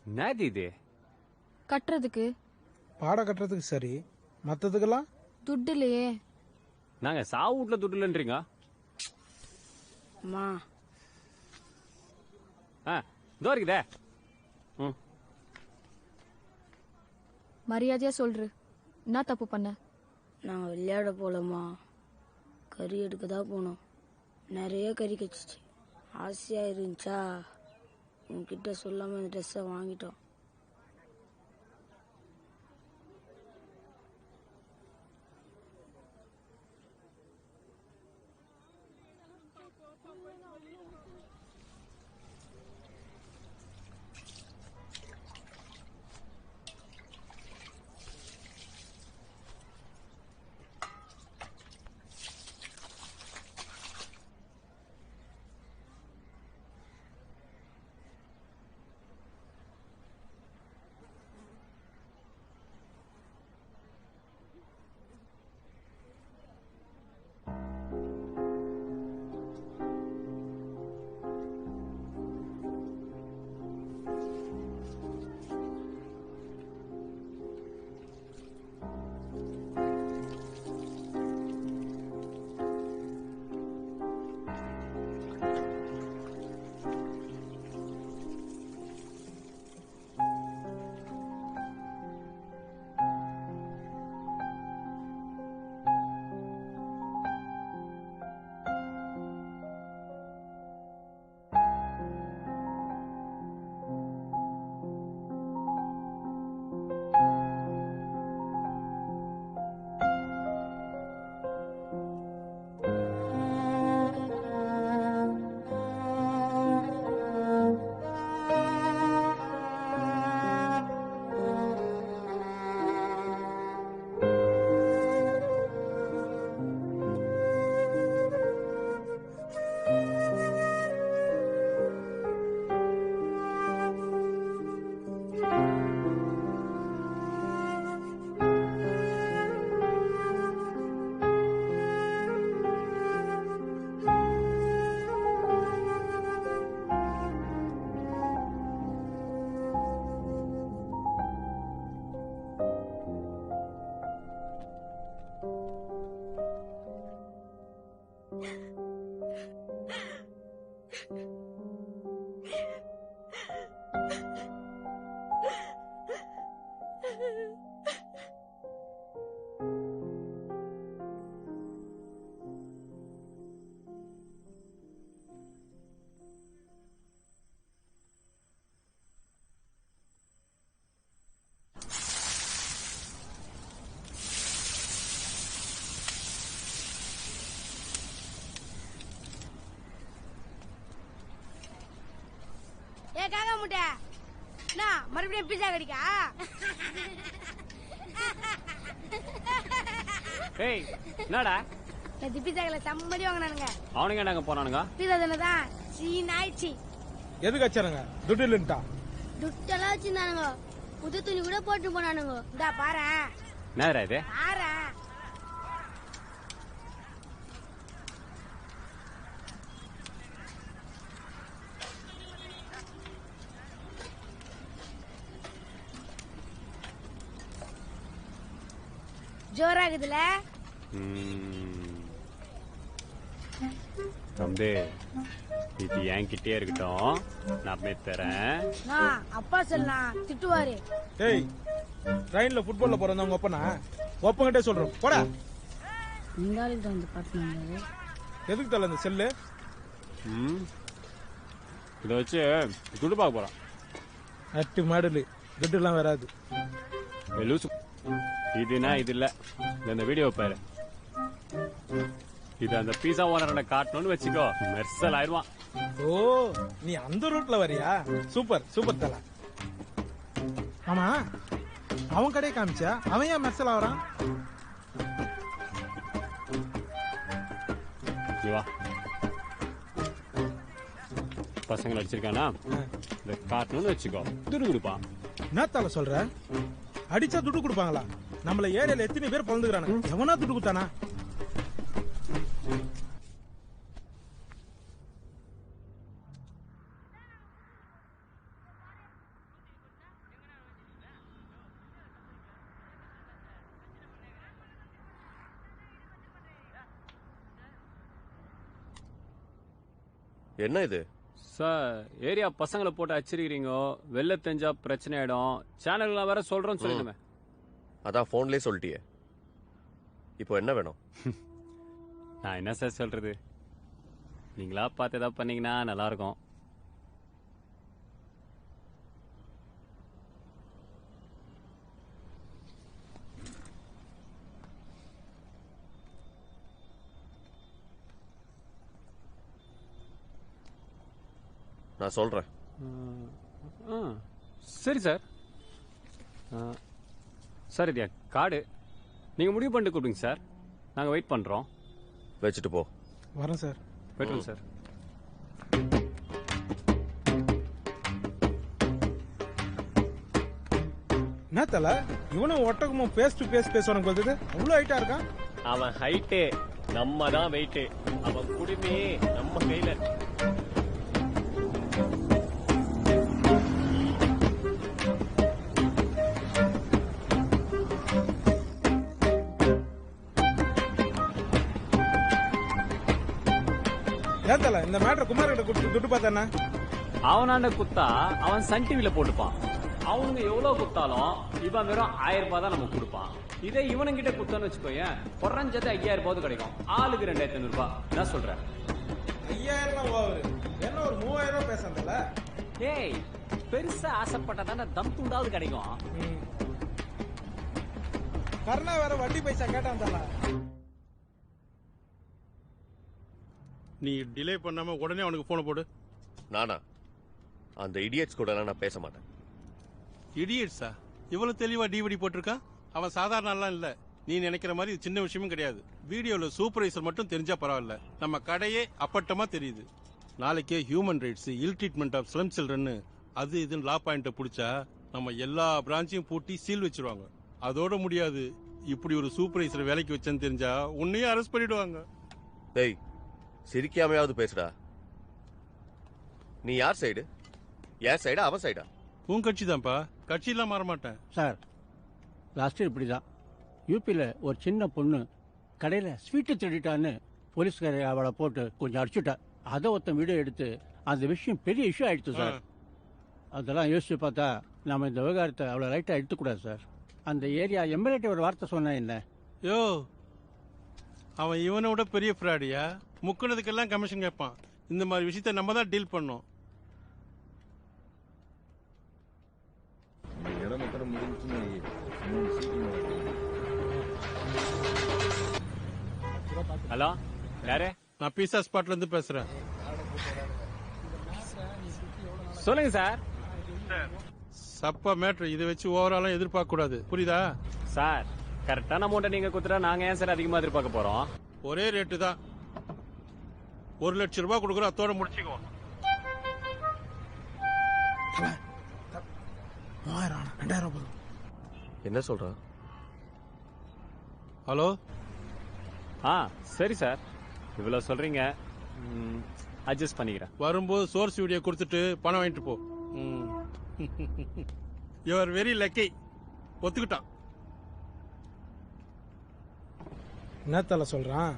என்னது இது? கட்டுறதுக்கு. பாடம் கட்டுறதுக்கு சரி, மற்றதுக்கெல்லாம் துட்டு இல்லையே. நாங்க சாவு வீட்டுல துட்டு இல்லைன்றீங்க. அம்மா இதோ இருக்குதே. மரியாதையா சொல்று, என்ன தப்பு பண்ண? நாங்கள் விளையாட போலம்மா, கறி எடுக்க தான் போனோம். நிறைய கறி கச்சிச்சு. ஆசையாக இருந்துச்சா, உங்ககிட்ட சொல்லாமல் இந்த ட்ரெஸ்ஸை வாங்கிட்டோம். ஏ காக்கா முட்டை, என்ன மறுபடியும் பீஸா கடிக்கா? ஏய் என்னடா? நேத்து பீஸா கடையில செம்மடி வாங்கினானுங்க. அவனுங்க என்னங்க போனானுங்க? பீஸா தானதான் சீனாயிடுச்சு. எதுக்கு வச்சானுங்க? துட்டு இல்லைன்ட்டா. துட்டெல்லாம் வச்சிருந்தானுங்க. புது துணி கூட போட்டு போனானுங்க. இந்தா பாரு. என்னடா இது? பாரு. ஜோராகுதுல தம்பி, இது என்கிட்டே இருக்கட்டும், நான் தரேன். அப்பா சொல்லலாம் திட்டுவாரு. ஏய், ட்ரெயின்ல ஃபுட்பால்ல போறதா உங்க அப்பனா? ஒப்பங்கிட்டே சொல்றோம் போடா. இந்த ஆளுக்கு தான் வந்து பாத்துனாங்க. எதுக்கு தல இந்த செல்லு? இதை வச்சு துட்டு பார்க்க போறான். அட்டு மாடலு துட்டு எல்லாம் வராது. இதுனா இது இல்ல, இந்த வீடியோ பாரு. இது அந்த பீஸா ஓனரோட காட்டணும்னு வச்சுக்கோ, மெர்சல் ஆயிடுவான். ஓ, நீ அந்த ரூட்ல வரியா? சூப்பர் சூப்பர் தல. ஆமா, அவன் கடையை காமிச்சா அவன் ஏன் மெர்சல் ஆவறான்? வா, பசங்களை அடிச்சிருக்கானா, இந்த காட்டணும்னு வச்சுக்கோ, துடு கொடுப்பான். என்ன தல சொல்ற? அடிச்சா துட்டு கொடுப்பாங்களா? நம்மள ஏரியால எத்தனை பேர் பிறந்துக்கிறானுங்க, எவனா துட்டு கொடுத்தானா? என்ன இது சார் ஏரியா பசங்களை போட்டு அச்சிருக்கிறீங்க, வெளில தெரிஞ்சா பிரச்சனை ஆயிடும், சேனல்லாம் வேற சொல்றோம்னு சொல்லிடுமே. அதான் போன்லயே சொல்லிட்டியே, இப்போ என்ன வேணும்? நான் என்ன சார் சொல்றது, நீங்களா பார்த்து ஏதாவது பண்ணீங்கன்னா நல்லா இருக்கும். நான் சொல்றேன். சரி சார். சார் இது கார்டு, நீங்க முடிவு பண்ணிட்டு கூப்பிடுங்க சார், நாங்க வெயிட் பண்றோம். வச்சுட்டு போ. வரேன் சார். போயிட்டு சார். என்ன தல இவனும் ஒட்டகமும் பேஸ் டு பேஸ் பேசுவானுக்கு வந்தது, அவ்வளவு ஹைட்டா இருக்கான். அவன் ஹைட்டு, நம்ம தான் வெயிட்டு. அவன் குடுமே நம்ம கையில. ஏத்தல இந்த மேட்டர் குமார் கிட்ட கொடுத்து துட்டு பார்த்தானே. அவனாண்ட குத்தா அவன் சன் டிவில போட்டுப்பான். அவனுங்க எவ்வளவு குத்தாலும் இவன் வெறும் 1000 ரூபாய் தான் நமக்கு கொடுப்பான். இதே இவனுங்கிட்ட குத்தான்னு வச்சுக்கோயேன், குறைஞ்சது 5000 ரூபாய் கிடைக்கும். ஆளுக்கு 2500 ரூபாய். என்ன சொல்ற? 5000 ஓவர் என்ன ஒரு 3000 ரூபாய் பேசந்தல. ஏய், பெருசா ஆசைப்பட்டதான தம் துண்டாவது கிடைக்கும். கர்ணா வேற வட்டி பைசா கேட்டான் தல. நீ டிலே பண்ணாம உடனே அவனுக்கு போன போடு. நானா? அந்த இடியட்ஸ் கூட நான் பேச மாட்டேன். இடியட்ஸா? இவ்வளவு தெளிவா டிவிடி போட்டிருக்கா? அவன் சாதாரண ஆள்லாம் இல்ல, நீ நினைக்கிற மாதிரி சின்ன விஷயமும் கிடையாது. வீடியோல சூப்பர்வைசர் மட்டும் தெரிஞ்சா பரவாயில்ல, நம்ம கடையே அப்பட்டமா தெரியுது. நாளைக்கே human rights, ill treatment of slum children, அது இதுன்னு லா பாயிண்ட புடிச்சா நம்ம எல்லா பிரான்ச்சையும் பூட்டி சீல் வச்சிருவாங்க. அதோட முடியாது, இப்படி ஒரு சூப்பர்வைசர் வேலைக்கு வச்சேன்னு தெரிஞ்சா உன்னையும் அரெஸ்ட் பண்ணிடுவாங்க. டேய், சிரிக்காமையாவது பேசுடா. நீ யார் சைடு? யார் சைடா அவன் சைடா? உன் கட்சி தான்ப்பா, கட்சியெல்லாம் மாற மாட்டேன் சார். லாஸ்ட் இயர் இப்படிதான் யூபியில் ஒரு சின்ன பொண்ணு கடையில் ஸ்வீட்டு திருடிட்டான்னு போலீஸ்கார அவளை போட்டு கொஞ்சம் அடிச்சுட்டா. அதை ஒருத்தன் வீடியோ எடுத்து அந்த விஷயம் பெரிய இஷ்யூ ஆயிடுச்சு சார். அதெல்லாம் யோசிச்சு பார்த்தா நம்ம இந்த விவகாரத்தை அவ்வளோ ரைட்டாக எடுத்துக்கூடாது சார். அந்த ஏரியா எம்எல்ஏ ஒரு வார்த்தை சொன்னா என்ன? யோ, அவன் இவனை விட பெரிய ஃப்ராடியா? முக்கினதுக்கெல்லாம் கமிஷன் கேட்பான். இந்த மாதிரி விஷயத்த நம்ம தான் டீல் பண்ணோம். ஹலோ, யாரு? நான் பீஸா ஸ்பாட்ல இருந்து பேசுறேன். சொல்லுங்க சார். சப்பா மேட்ரு, இதை வச்சு ஓவராலும் எதிர்பார்க்க கூடாது, புரியுதா? சார், கரெக்டான அமௌண்ட்டை நீங்க குத்துறா நாங்க ஏன் சார் அதிகமா எதிர்பார்க்க போறோம்? ஒரே ரேட்டு தான், 1 லட்சம் ரூபாய் கொடுக்குறோம், அத்தோட முடிச்சுக்கோ. 2000 என்ன சொல்றான்? ஹலோ. சரி சார், இவ்வளவு சொல்றீங்க, அட்ஜஸ்ட் பண்ணிக்கிறேன். வரும்போது சோர்ஸ் வீடியோ கொடுத்துட்டு பணம் வாங்கிட்டு போ. யூ ஆர் வெரி லக்கி, ஒத்துக்கிட்டான். என்னத்தால சொல்றான்?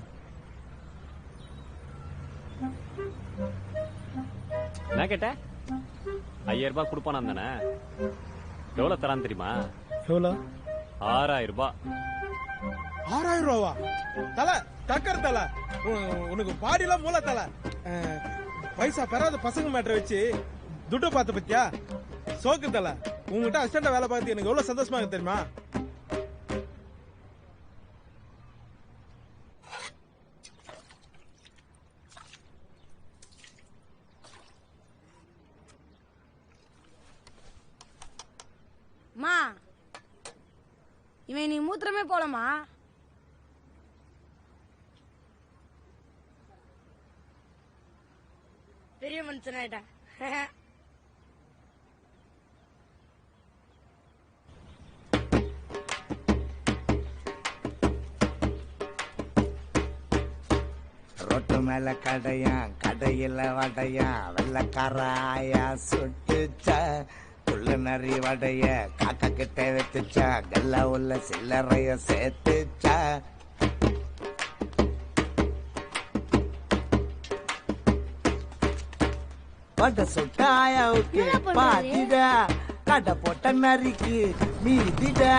என்ன கேட்ட? 5000 ரூபாய் கொடுப்பானா தானே? எவ்வளவு தரான்னு தெரியுமா? எவ்வளவு? 6000 ரூபாய். 6000 ரூபாவா? தல டக்கர் தல, உனக்கு பாடிலாம் மூல தல. பைசா பெறாத பசங்க மேட்டரை வச்சு துட்டு பார்த்த பத்தியா? சோக்கு தல, உங்ககிட்ட அசிஸ்டண்டா வேலை பார்த்து எனக்கு எவ்வளவு சந்தோஷமா இருக்கு தெரியுமா? மா, இவன் நீ மூத்திரமே போலமா? பெரிய மனுஷன் ஆயிட்டான். ரொட்டு மேல கடையா, கடையில வடையா, வெள்ளக்காராயா சுட்டுச்சா, துள்ளு நரி வடைய காக்கா கிட்ட வச்சுச்சா, கல்லா உள்ள சில்லறைய சேர்த்துச்சா. வட சுட்டாயாவுக்கு பாத்திடா கடை போட்ட நரிக்கு மீதிடா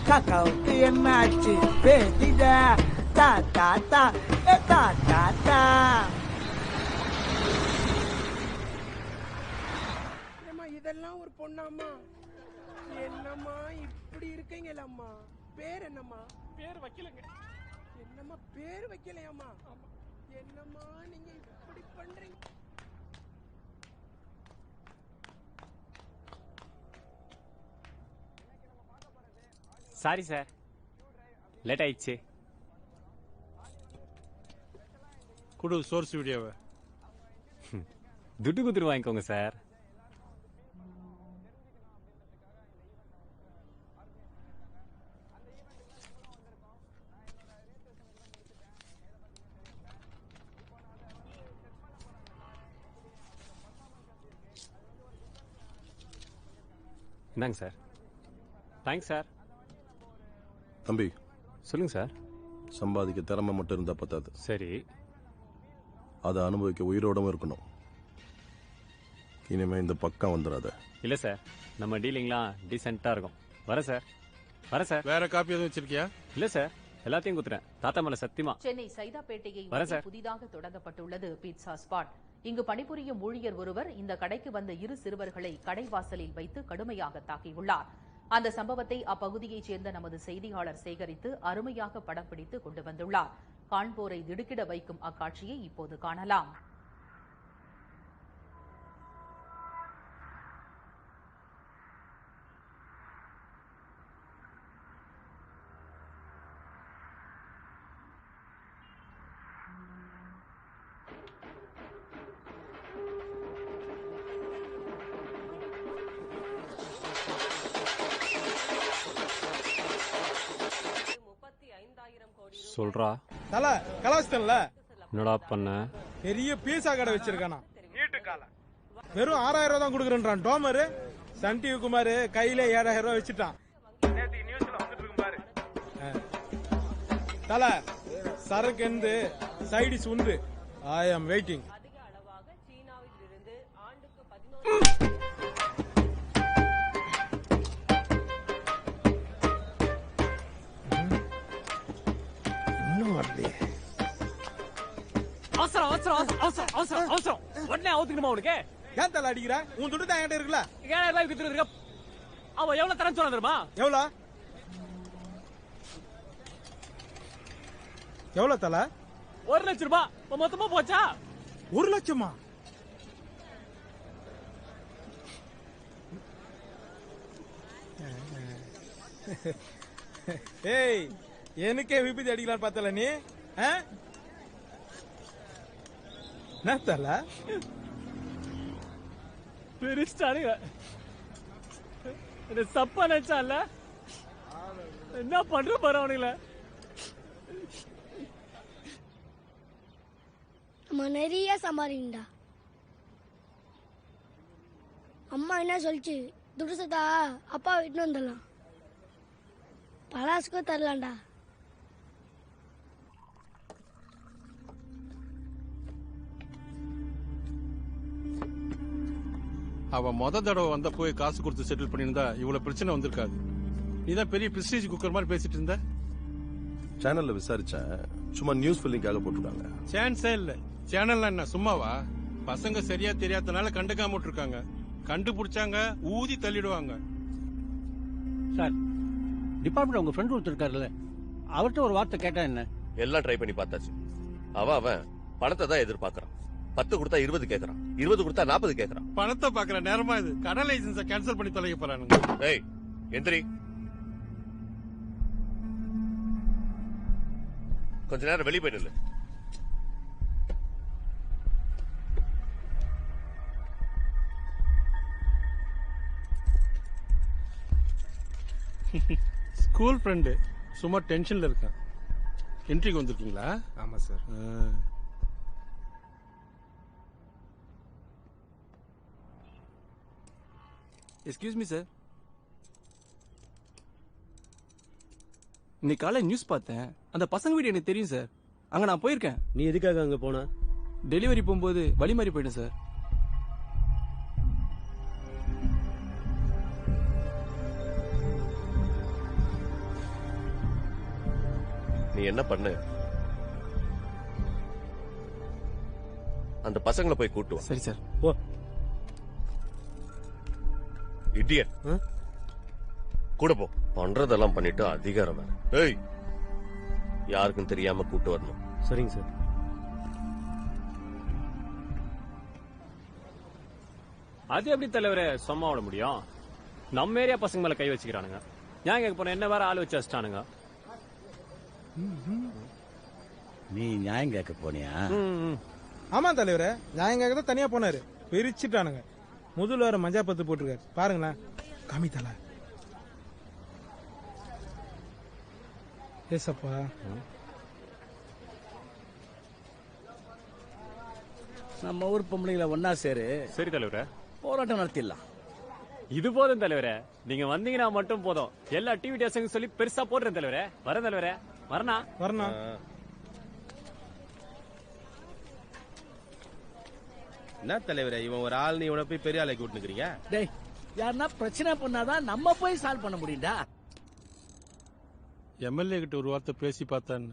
காக்காவுக்கு என்னாச்சு பேதிடா தா தா தா தா தா தா. இதெல்லாம் ஒரு பொண்ணாம்மா? என்னம்மா இப்படி இருக்கீங்களம்மா? பேர் என்னம்மா? பேர் வைக்கலங்க. என்னம்மா பேர் வைக்கலையாம்மா? என்னம்மா நீங்க இப்படி பண்றீங்க? சாரி சார், லேட் ஆயிடுச்சு. குடு சோர்ஸ் வீடியோவை. துட்டு குத்துரு வாங்கிக்கோங்க சார். இந்தாங்க சார். Thanks sir. தம்பி சொல்லுங்க சார். சம்பாதிக்க திறமை மட்டும் இருந்தா பத்தாது. சரி. அதை அனுபவிக்க உயிரோடவும் இருக்கணும். இனிமே இந்த பக்கம் வந்துடாத. இல்ல சார், நம்ம டீலிங்லாம் டீசெண்டா இருக்கும். வர சார். வர சார். வேற காப்பி எதுவும் வச்சிருக்கியா? இல்ல சார், எல்லாத்தையும் குத்துறேன். தாத்தா மேல சத்தியமா. சென்னை சைதாப்பேட்டையை புதிதாக தொடங்கப்பட்டுள்ளது பீட்சா ஸ்பாட். இங்கு பணிபுரியும் ஊழியர் ஒருவர் இந்த கடைக்கு வந்த இரு சிறுவர்களை கடைவாசலில் வைத்து கடுமையாக தாக்கியுள்ளார். அந்த சம்பவத்தை அப்பகுதியைச் சேர்ந்த நமது செய்தியாளர் சேகரித்து அருமையாக படம் பிடித்து கொண்டு வந்துள்ளார். காண்போரை திடுக்கிட வைக்கும் அக்காட்சியை இப்போது காணலாம். சொல்றா. தல கலாஸ்தன்ல என்னடா பண்ண? பெரிய பீஸா கடை வச்சிருக்கானா. வெறும் 6000 ரூபாய் தான் கொடுக்குறேன்றான் டோமரு. சன் டிவி குமார் கையில 7000 ரூபாய் வச்சுட்டான். தல சரக்கு எந்து சைடிஸ் உண்டு. ஐ ஆம் வெயிட்டிங். அவசரம் அவசரம் அவசரம் அவசரம் அவசரம். உடனே அவுத்துக்கணுமா உனக்கு? ஏன் தலை அடிக்கிற? உன் துட்டு தான் என்கிட்ட இருக்குல்ல. 7000 ரூபாய் வித்துட்டு இருக்க. அவன் எவ்வளவு தரேன்னு சொன்னா தெரியுமா? எவ்வளவு தலை? 1 லட்சம் ரூபாய். மொத்தமா போச்சா? 1 லட்சமா? ஏய், எனக்கே விபத்து அடிக்கலாம் பார்த்தல நீ. என்ன தல பெரிஸ்டானுங்க என்ன சப்பா நினைச்சான்ல? என்ன பண்ற பாரு அவனுங்கள. நம்ம நிறைய சம்பாதிக்கண்டா. அம்மா என்ன சொல்லிச்சு, துட்டு சத்தா அப்பா விட்டு வந்துடலாம், பலாசுக்கும் தரலாம்டா. அவ தடவை வந்த போய் காசு கொடுத்து செட்டில் பண்ணியிருந்தா இவ்வளவு பிரச்சனை வந்திருக்காது. நீதான் பெரிய பிரிஸ்டீஜ் குக்கர் மாதிரி பேசிட்டு இருந்த. சேனல்ல விசாரிச்சேன், சும்மா நியூஸ் ஃபில்லிங்காக போட்டுருக்காங்க. சான்ஸே இல்ல. சேனல்ல என்ன சும்மாவா? பசங்க சரியா தெரியாதனால கண்டுக்காம விட்டுருக்காங்க. கண்டுபிடிச்சாங்க ஊதி தள்ளிடுவாங்க. சார், டிபார்ட்மெண்ட் உங்க ஃப்ரெண்ட் ஒருத்தர் இருக்காருல்ல, அவர்கிட்ட ஒரு வார்த்தை கேட்டா என்ன? எல்லாம் ட்ரை பண்ணி பார்த்தாச்சு. அவன் பணத்தை தான் எதிர்பார்க்கறான். 10 கொடுத்தா 20 கேக்குறான், 20 கொடுத்தா 40 கேக்குறான். பணத்தை பாக்குற நேரமா இது. கடை லைசன்ஸை கேன்சல் பண்ணி தொலைக்க போறானுங்க. ஏய் எந்திரி, கொஞ்ச நேரம் வெளியே போயிட்டு. ஸ்கூல் ஃப்ரெண்டு சும்மா டென்ஷன்ல இருக்கான். என்ட்ரிக்கு வந்திருக்கீங்களா? ஆமா சார். எக்ஸ்கியூஸ் மீ சார், இன்னைக்கு காலையில் நியூஸ் பார்த்தேன். அந்த பசங்க வீடு எனக்கு தெரியும் சார். அங்க நான் போயிருக்கேன். நீ எதுக்காக அங்க போன? டெலிவரி போகும்போது வழி மாறி போயிட்டேன் சார். நீ என்ன பண்ணு, அந்த பசங்களை போய் கூட்டு வா. சரி சார். ஓ இடியட், கூட போ. பண்றதெல்லாம் பண்ணிட்டு அதிகாரம் வேற. ஏய், யாருக்கும் தெரியாம கூட்டு வரணும். சரிங்க சார். அது எப்படி தலைவரே சும்மா விட முடியும்? நம்ம ஏரியா பசங்க மேல கை வச்சுக்கிறானுங்க. ஏன் கேட்க போன, என்ன வேற ஆள் வச்சு வச்சிட்டானுங்க. நீ நியாயம் கேட்க போனியா? ஆமா தலைவரே, நியாயம் கேட்க தான் தனியா போனாரு. பிரிச்சுட்டானுங்க. முதல்ல வேற மஞ்சா பத்து போட்டிருக்காரு பாருங்களேன். காமி தலை ஏசப்பா. நம்ம ஊர் பொம்பளைங்களை ஒன்னா சேரு. சரி தலைவரே, போராட்டம் நடத்திடலாம். இது போதும் தலைவரே, நீங்க வந்தீங்கன்னா மட்டும் போதும். எல்லா டிவி டேஷன் சொல்லி பெருசா போடுறேன் தலைவரே. வரேன் தலைவரே. வரணும். என்ன தலைவரே, இவன் ஒரு ஆள், நீ இவனை போய் பெரிய ஆளை கூட்டுக்கிறீங்க? டேய், யாருன்னா பிரச்சனை பண்ணாதான் நம்ம போய் சால்வ் பண்ண முடியும்டா. எம்எல்ஏ கிட்ட ஒரு வார்த்தை பேசி பார்த்தான்.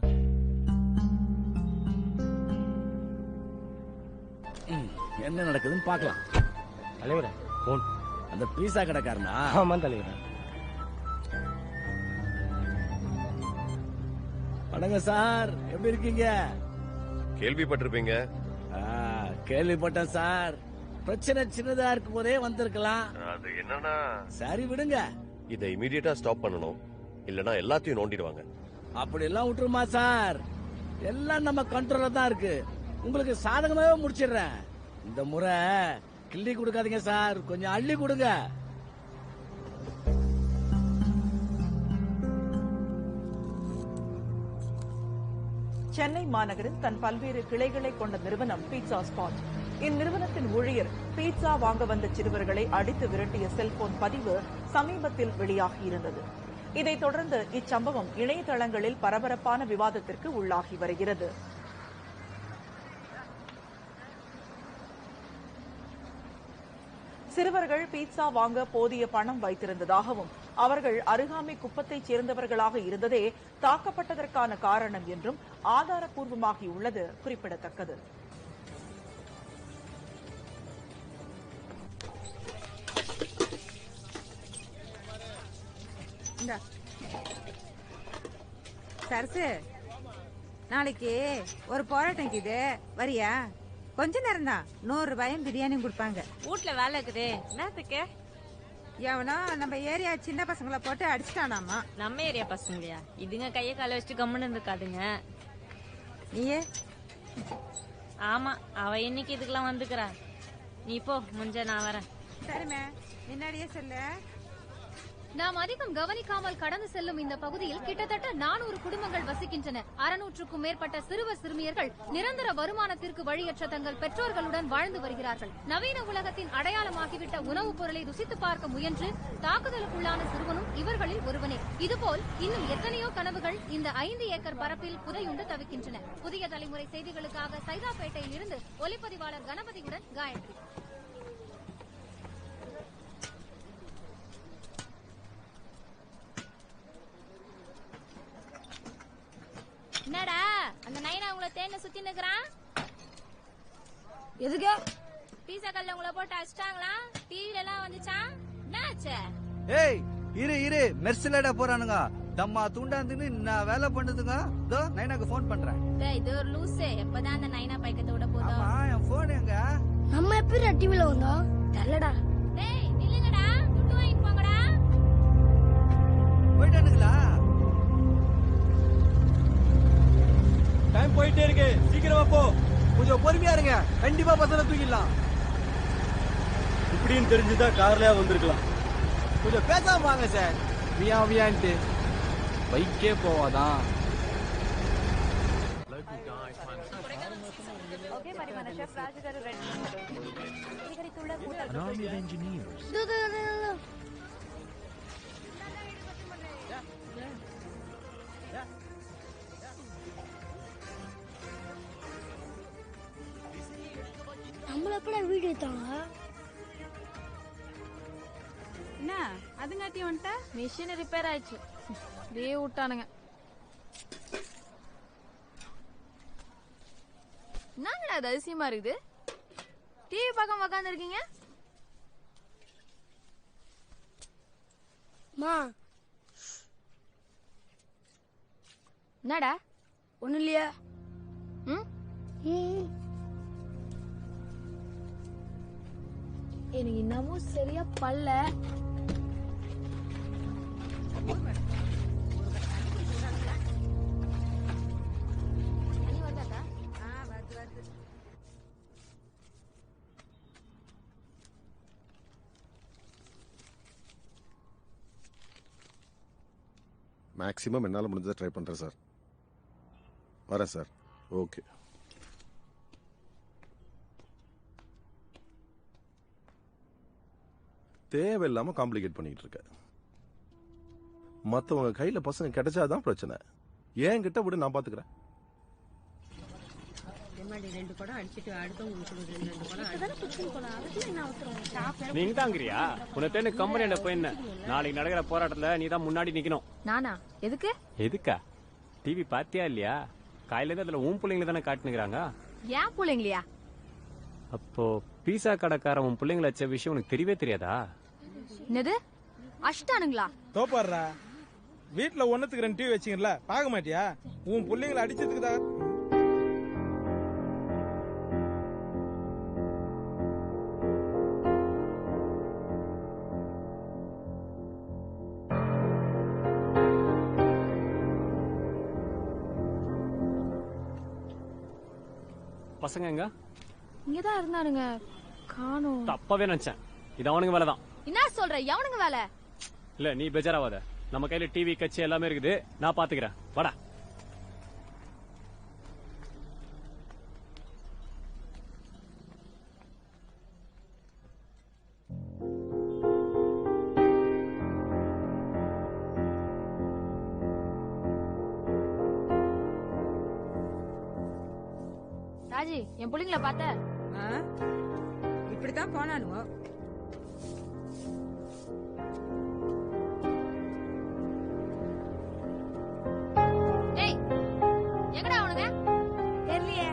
என்ன நடக்குதுன்னு பாக்கலாம். தலைவரே போன். அந்த பீஸா கடைக்காரனா? ஆமா தலைவரே. வணங்க சார், எப்படி இருக்கீங்க? கேள்விப்பட்டிருப்பீங்க. கேள்விப்பட்டேன் சார். பிரச்சனை சின்னதா இருக்கும் போதே வந்திருக்கலாம். அது என்னன்னா, சரி விடுங்க. இதை இமீடியட்டா ஸ்டாப் பண்ணணும், இல்லனா எல்லாத்தையும் நோண்டிடுவாங்க. அப்படி எல்லாம் விட்டுருமா சார்? எல்லாம் நம்ம கண்ட்ரோல்ல தான் இருக்கு. உங்களுக்கு சாதகமாவே முடிச்சிடுறேன். இந்த முறை கிள்ளி கொடுக்காதீங்க சார், கொஞ்சம் அள்ளி கொடுங்க. சென்னை மாநகரில் தன் பல்வேறு கிளைகளை கொண்ட நிறுவனம் பீட்சா ஸ்பாட். இந்நிறுவனத்தின் ஊழியர் பீட்சா வாங்க வந்த சிறுவர்களை அடித்து விரட்டிய செல்போன் பதிவு சமீபத்தில் வெளியாகியிருந்தது. இதைத் தொடர்ந்து இச்சம்பவம் இணையதளங்களில் பரபரப்பான விவாதத்திற்கு உள்ளாகி வருகிறது. சிறுவர்கள் பீட்சா வாங்க போதிய பணம் வைத்திருந்ததாகவும் அவர்கள் அருகாமை குப்பத்தைச் சேர்ந்தவர்களாக இருந்ததே தாக்கப்பட்டதற்கான காரணம் என்றும் ஆதாரப்பூர்வமாகியுள்ளது குறிப்பிடத்தக்கது. சரசு, நாளைக்கு ஒரு போராட்டம் இருக்குது, வரியா? கொஞ்ச நேரம் தான், 100 ரூபாயும் பிரியாணியும் கொடுப்பாங்க. வீட்ல வேலை இருக்குது. என்னத்துக்கு? எவனோ நம்ம ஏரியா சின்ன பசங்களை போட்டு அடிச்சிட்டானாமா. நம்ம ஏரியா பசங்களையா? இதுங்க கைய கால வச்சுட்டு கம்முன்னு இருந்துக்காதுங்க. நீயே? ஆமா, அவ இன்னைக்கு இதுக்கெல்லாம் வந்துக்கிறா. நீ போ, முஞ்ச நான் வரேன். சரிம்மா, முன்னாடியே சொல்லு. நாம் அதிகம் கவனிக்காமல் கடந்து செல்லும் இந்த பகுதியில் கிட்டத்தட்ட 400 குடும்பங்கள் வசிக்கின்றன. 600க்கும் மேற்பட்ட சிறுவர் சிறுமியர்கள் நிரந்தர வருமானத்திற்கு வழியற்ற தங்கள் பெற்றோர்களுடன் வாழ்ந்து வருகிறார்கள். நவீன உலகத்தின் அடையாளமாகிவிட்ட உணவுப் பொருளை ருசித்து பார்க்க முயன்று தாக்குதலுக்குள்ளான சிறுவனும் இவர்களில் ஒருவனே. இதுபோல் இன்னும் எத்தனையோ கனவுகள் இந்த 5 ஏக்கர் பரப்பில் புதையுண்டு தவிக்கின்றன. புதிய தலைமுறை செய்திகளுக்காக சைதாப்பேட்டையில் இருந்து ஒலிப்பதிவாளர் கணபதியுடன் காயத்ரி. என்னடா அந்த நைனா உங்களை தேன சுத்தி நிக்கிறான்? எதுக்கு? பீஸா கல்ல உங்களை போட்டு அடிச்சிட்டாங்களா? டிவில எல்லாம் வந்துச்சா? என்னாச்சு? ஏய், இரு மெர்சிலடா போறானுங்க. தம்மா தூண்டாந்துன்னு நான் வேலை பண்ணுதுங்க. இதோ நைனாக்கு போன் பண்றேன். டேய், இது ஒரு லூசே. எப்பதான் அந்த நைனா பைக்கத்தோட போதோ? ஆமா, என் போன் எங்க? நம்ம எப்படி டிவில வந்தோம் தெரியலடா. டேய் நில்லுங்கடா, துட்டு வாங்கிட்டு போங்கடா. போயிட்டானுங்களா? டைம் போயிட்டே இருக்கு, சீக்கிரமா போ. கொஞ்சம் பொறுமையா இருங்க, கண்டிப்பா பசங்க தூக்கிடலாம். இப்படின்னு தெரிஞ்சுதான் கார்லயா வந்திருக்கலாம். கொஞ்சம் பேசாம வாங்க சார். வியான்ட்டு பைக்கே போவாதான். நம்மள எப்படா வீடியோ எடுத்தாங்க? என்ன அதுங்காட்டி வந்துட்ட? மிஷின் ரிப்பேர் ஆயிடுச்சு, லீவ் விட்டானுங்க. அது அதிசயமா இருக்குது? டிவி பார்க்காம உட்காந்து இருக்கீங்க? என்னடா? ஒண்ணு இல்லையா? எனக்கு இன்னமும் சரியா பல்ல. மேக்ஸிமம் என்னால் முடிஞ்சதை ட்ரை பண்ணுறேன் சார். வரேன் சார். ஓகே. தேவையில்லாமல் காம்ப்ளிகேட் பண்ணிட்டு இருக்க. மற்றவங்க கையில் பசங்க கிடைச்சாதான் பிரச்சனை. ஏன் கிட்ட விட நான் பார்த்துக்கிறேன். நீங்க தாங்கிறியா? உனக்கு கம்பெனியில போயிருந்த நாளைக்கு நடக்கிற போராட்டத்துல நீ தான் முன்னாடி நிக்கணும். நானா? எதுக்கு? எதுக்கா? டிவி பாத்தியா இல்லையா? காலையில இருந்து அதுல உன் பிள்ளைங்க தானே காட்டுனுங்கிறாங்க. ஏன் பிள்ளைங்களையா? அப்போ பீஸா கடைக்காரன் உன் பிள்ளைங்களை வச்ச விஷயம் உனக்கு தெரியவே தெரியாதா? என்னது? அஷ்டானுங்களா? தோப்பாடுறா. வீட்டுல ஒண்ணுத்துக்கு 2 டிவி வச்சிங்கல்ல, பார்க்க மாட்டியா? உன் பிள்ளைங்களை அடிச்சதுக்கு தான். பசங்க எங்க? இங்கதான் இருந்தானுங்க, காணோம். தப்பாவே நினைச்சேன். இது அவனுங்க வேலைதான். என்ன சொல்ற? எவனுங்க வேலை? இல்ல நீ பெஜாராவாத. நம்ம கையில டிவி கட்சி எல்லாமே இருக்குது. நான் பாத்துக்கிறேன். வாடா. ராஜி, என் பிள்ளைங்கள பார்த்த? இப்படித்தான் போனானுவோ. ஏய், எங்கடா அவனுங்க? தெரியலையே.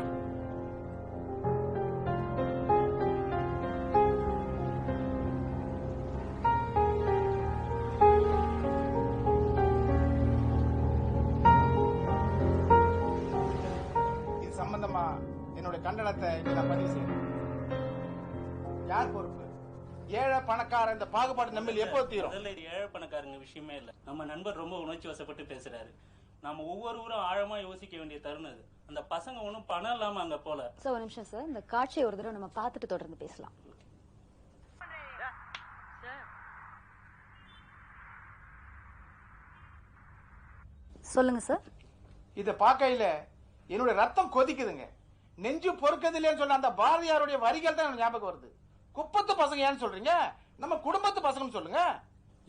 இது சம்பந்தமா என்னுடைய கண்டனத்தை நான் பதிவு செய்யணும். யார் பொறுப்பு? ஏழை பணக்கார இந்த பாகுபாடு நம்ம எப்போ தீரும்? இது ஏழை பணக்காரங்க விஷயமே இல்ல. நம்ம நண்பர் ரொம்ப உணர்ச்சி வசப்பட்டு பேசுறாரு. நம்ம ஒவ்வொருவரும் ஆழமா யோசிக்க வேண்டிய தருணம் அது. அந்த பசங்க ஒன்னும் பணம் இல்லாம அங்க போல. சார், ஒரு நிமிஷம் சார். இந்த காட்சியை ஒரு தடவை நம்ம பார்த்துட்டு தொடர்ந்து பேசலாம். சொல்லுங்க சார். இத பார்க்கையில என்னுடைய ரத்தம் கொதிக்குதுங்க. நெஞ்சு பொறுக்கிறது இல்லைன்னு சொன்ன அந்த பாரதியாருடைய வரிகள் தான் எனக்கு ஞாபகம் வருது. குப்பத்து பசங்க ஏன்னு சொல்றீங்க? நம்ம குடும்பத்து பசங்கன்னு சொல்லுங்க.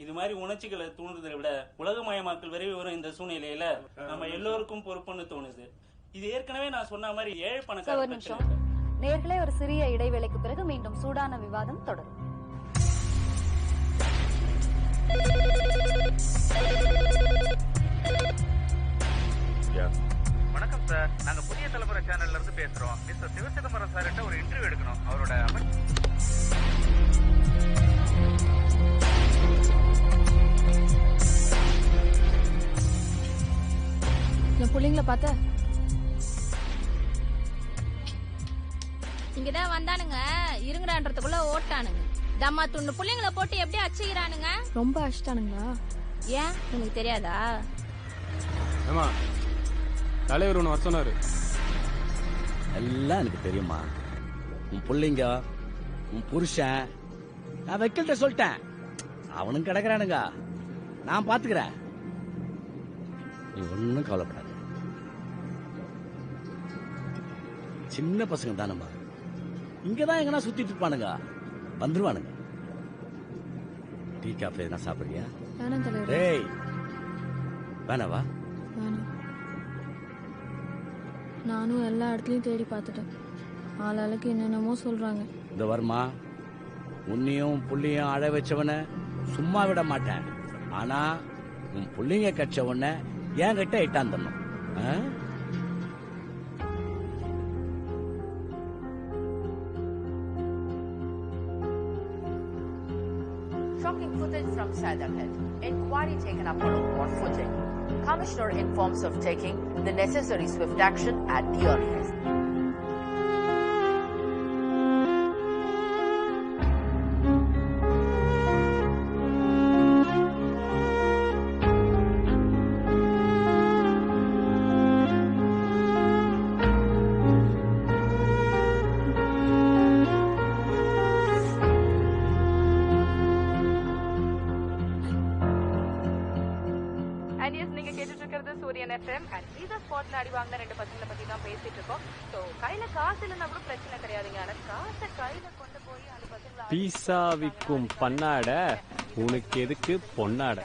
இது மாதிரி உணர்ச்சிகளை தூண்டுறதை விட உலகமயமாக்கல் விரைவு வரும் இந்த சூழ்நிலையில நம்ம எல்லோருக்கும் பொறுப்புன்னு தோணுது. இது ஏற்கனவே நான் சொன்ன மாதிரி ஏழை சார், பணக்கார ஒரு நிமிஷம். நேயர்களே, ஒரு சிறிய இடைவேளைக்கு பிறகு மீண்டும் சூடான விவாதம் தொடரும். வணக்கம் சார், நாங்க புதிய தலைமுறை சேனல்ல இருந்து பேசுறோம். மிஸ்டர் சிவசிதம்பரம் சார் கிட்ட ஒரு இன்டர்வியூ எடுக்கணும். அவரோட என் பிள்ளைங்கள பார்த்த? இங்கதான் வந்தானுங்க. இருங்கடான்றதுக்குள்ள ஓட்டானுங்க. தம்மா துண்டு பிள்ளைங்கள போட்டு எப்படி அச்சுக்கிறானுங்க? ரொம்ப அஷ்டானுங்களா? ஏன் உனக்கு தெரியாதா? ஏமா, தலைவர் ஒன்று வர சொன்னாரு. எல்லாம் எனக்கு தெரியுமா. உன் பிள்ளைங்க, உன் புருஷன், நான் வைக்கல்ட்ட சொல்லிட்டேன். அவனும் கிடக்குறானுங்க, நான் பாத்துக்கிறேன். நீ ஒன்னும் கவலைப்படாத. சின்ன பசங்க தானம்மா, இங்கதான் எங்கன்னா சுத்திட்டு இருப்பானுங்க, வந்துருவானுங்க. டீ காஃபி எதுனா சாப்பிடுறியா? வேணாம் தலைவர். டேய், வேணாவா? வேணாம். நானும் எல்லா இடத்துலயும் தேடி பார்த்துட்டேன். ஆளாளுக்கு என்னென்னமோ சொல்றாங்க. இந்த வருமா, உன்னையும் புள்ளையும் அழ வச்சவன சும்மா விட மாட்டேன். ஆனா உன் புள்ளைங்க கட்சவன என்கிட்ட இட்டாந்தணும். Shocking footage from Saidakhet. Inquiry taken up on war footing. Commissioner informs of taking the necessary swift action at Deerhead. பீஸா விக்கும் பண்ணாட உனக்கு எதுக்கு பொன்னாட?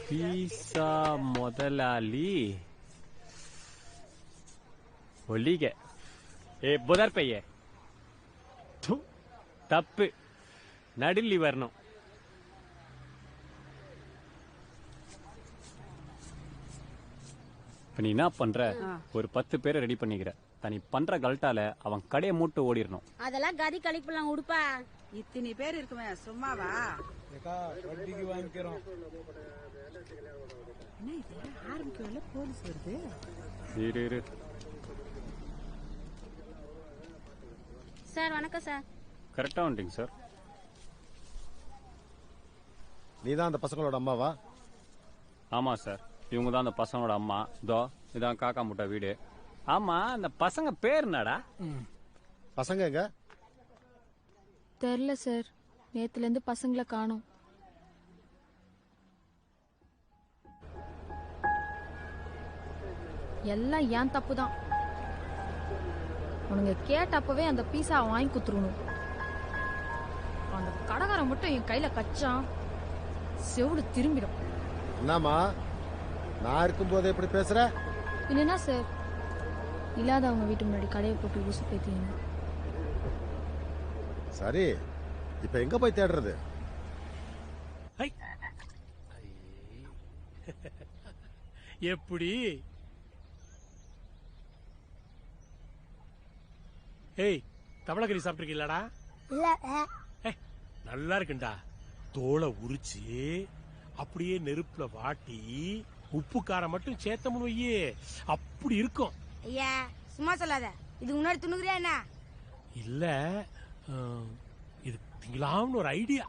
பீஸா முதலாளி ஒலிக ஏ புதர் பைய தப்பு நடுலி வரணும். நீ என்ன பண்ற? ஒரு 10 பேரை ரெடி பண்ணிக்கிற. தனி பண்ற கல்ட்டால அவன் கடையை மூட்டு ஓடிடணும். அதெல்லாம் கதி கழிப்பலாம் உடுப்பா. இத்தனை பேர் இருக்குமே சும்மாவா? வட்டிக்கு வாங்கிக்கிறோம். ஆரம்பிக்கல போலீஸ் வருது. இரு சார் வணக்கம் சார். கரெக்டா வந்துட்டீங்க சார். நீதான் அந்த பசங்களோட அம்மாவா? ஆமா சார், இவங்க தான் அந்த பசங்களோட அம்மா. இதோ இதான் காக்கா முட்டை வீடு. ஆமா, அந்த பசங்க பேர் என்னடா? பசங்க எங்க? தெரியல சார், நேத்துல இருந்து பசங்களை காணோம். எல்லாம் ஏன் தப்பு தான். உனங்க கேட்டப்பவே அந்த பீஸா வாங்கி குத்துருணும். அந்த கடைக்காரன் மட்டும் என் கையில கச்சான் செவுடு திரும்பிடும். என்னம்மா நான் இருக்கும் போதே இப்படி பேசுற? இல்லைன்னா சார், இல்லாதவங்க வீட்டு முன்னாடி கடையை போட்டு ஊசி பேத்தீங்க. சரி, இப்ப எங்க போய் தேடுறது? எப்படி? ஏய், தவளக்கறி சாப்பிட்டுருக்கீங்களாடா? இல்ல. நல்லா இருக்குண்டா. தோலை உரிச்சு அப்படியே நெருப்புல வாட்டி உப்பு காரம் மட்டும் சேர்த்தமுன்னு வையே, அப்படி இருக்கும். ஐயா சும்மா சொல்லாத. இது முன்னாடி துணுக்குறியா என்ன? இல்ல, இது திங்கலாம்னு ஒரு ஐடியா.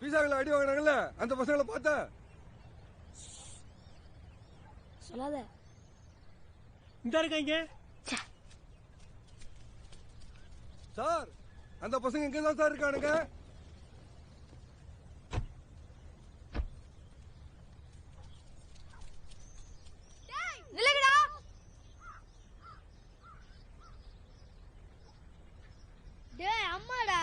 பீஸாக்களை அடி வாங்கினாங்கல்ல அந்த பசங்களை பார்த்த சொல்லாத. இந்த இருக்காங்க சார், அந்த பசங்க இங்க தான் சார் இருக்கானுங்க. அம்மாடா.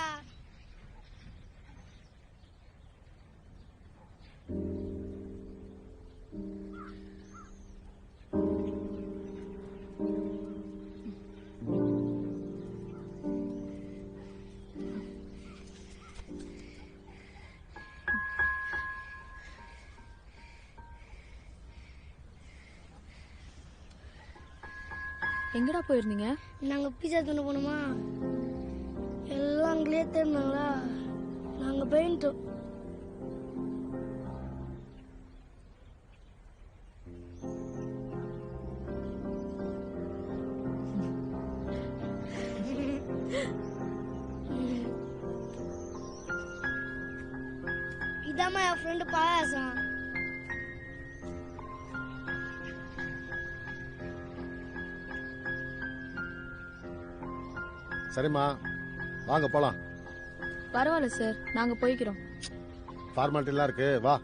எங்கடா போயிருந்தீங்க? நாங்க பீஸா தின்னு போனோமா, எல்லாம் அங்கேயே தேடினாங்களா, நாங்க போயிட்டோம். இதாம்மா என் ஃப்ரெண்டு பாயாசம். சரிம்மா, வாங்க போலாம். பரவாயில்ல சார், நாங்க போய்க்கிறோம். ஃபார்மாலிட்டி எல்லாம் இருக்கு, வா.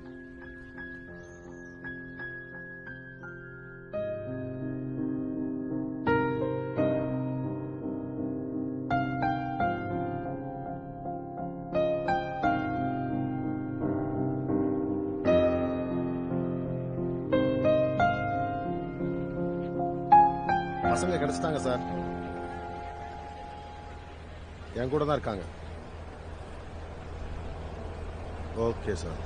பசங்க கிடைச்சிட்டாங்க சார், என் கூட தான் இருக்காங்க. Okay sir.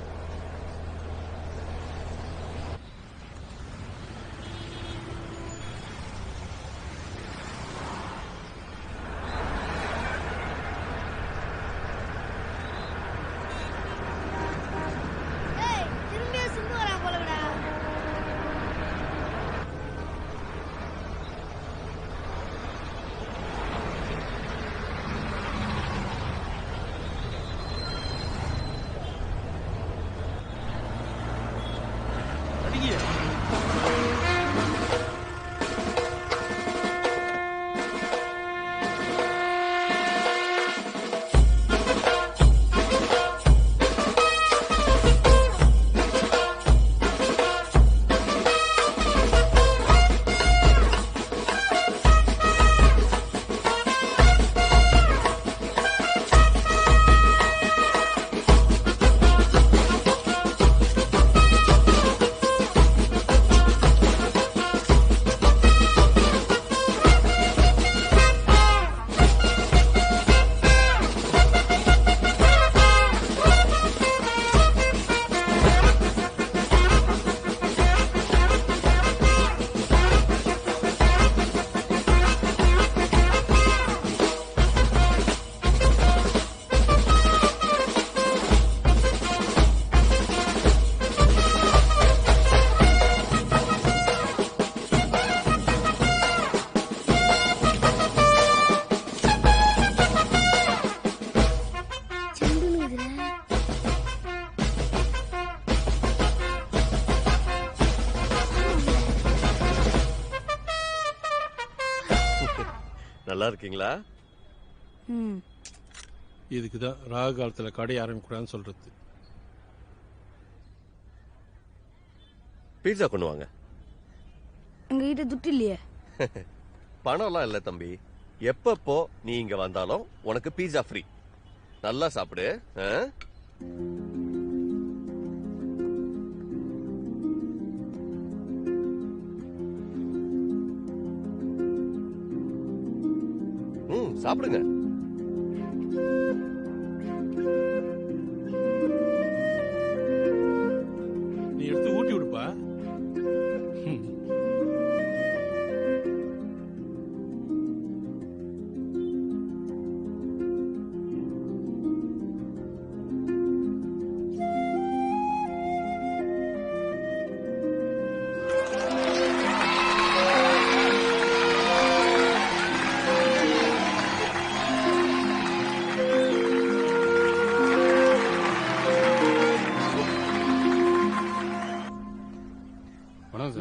நல்லா இருக்கீங்களா? இதுக்குதான் ராகு காலத்துல கடை ஆரம்பிக்கூடாதுன்னு சொல்றது. பீட்சா கொண்டு வாங்க. எங்க கிட்ட துட்டு இல்லையே. பணம்லாம் இல்ல தம்பி. எப்பப்போ நீ இங்க வந்தாலும் உனக்கு பீட்சா ஃப்ரீ. நல்லா சாப்பிடு. சாப்பிடுங்க. நீ எடுத்து ஊட்டி விடுப்பா.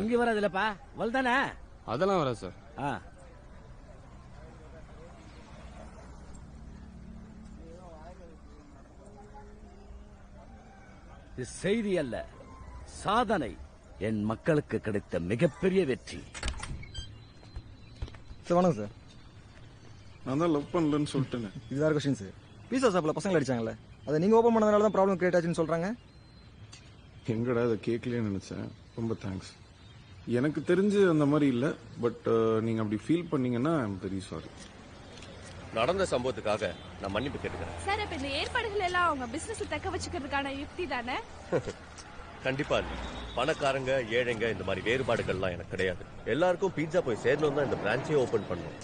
இங்க வராதுலப்பா, வல்தானே? அதெல்லாம் வரா சார். இது செய்தி அல்ல, சாதனை. என் மக்களுக்கு கிடைத்த மிகப்பெரிய வெற்றி. சார் வணக்கம் சார். நான் தான் லவ் பண்ணலன்னு சொல்லிட்டேன். இது வேற கொஸ்டின் சார். பீஸா ஷாப்ல பசங்க அடிச்சாங்கல்ல, அதை நீங்க ஓபன் பண்ணதுனால தான் ப்ராப்ளம் கிரியேட் ஆச்சுன்னு சொல்றாங்க. எங்கடா அதை கேட்கலையே நினைச்சேன். ரொம்ப தேங்க்ஸ். எனக்கு தெரிஞ்சு அந்த மாதிரி இல்லை. பட் நீங்க அப்படி ஃபீல் பண்ணீங்கன்னா ஐ எம் வெரி சாரி. நடந்த சம்பவத்துக்காக நான் மன்னிப்பு கேட்டுக்கிறேன். சார், இப்ப இந்த ஏற்பாடுகள் எல்லாம் உங்க பிசினஸ் தக்க வச்சுக்கிறதுக்கான யுக்தி தானே? கண்டிப்பா இல்ல. பணக்காரங்க ஏழைங்க இந்த மாதிரி வேறுபாடுகள்லாம் எனக்கு கிடையாது. எல்லாருக்கும் பீட்சா போய் சேரணும் தான் இந்த பிரான்ச்சே ஓபன் பண்ணோம்.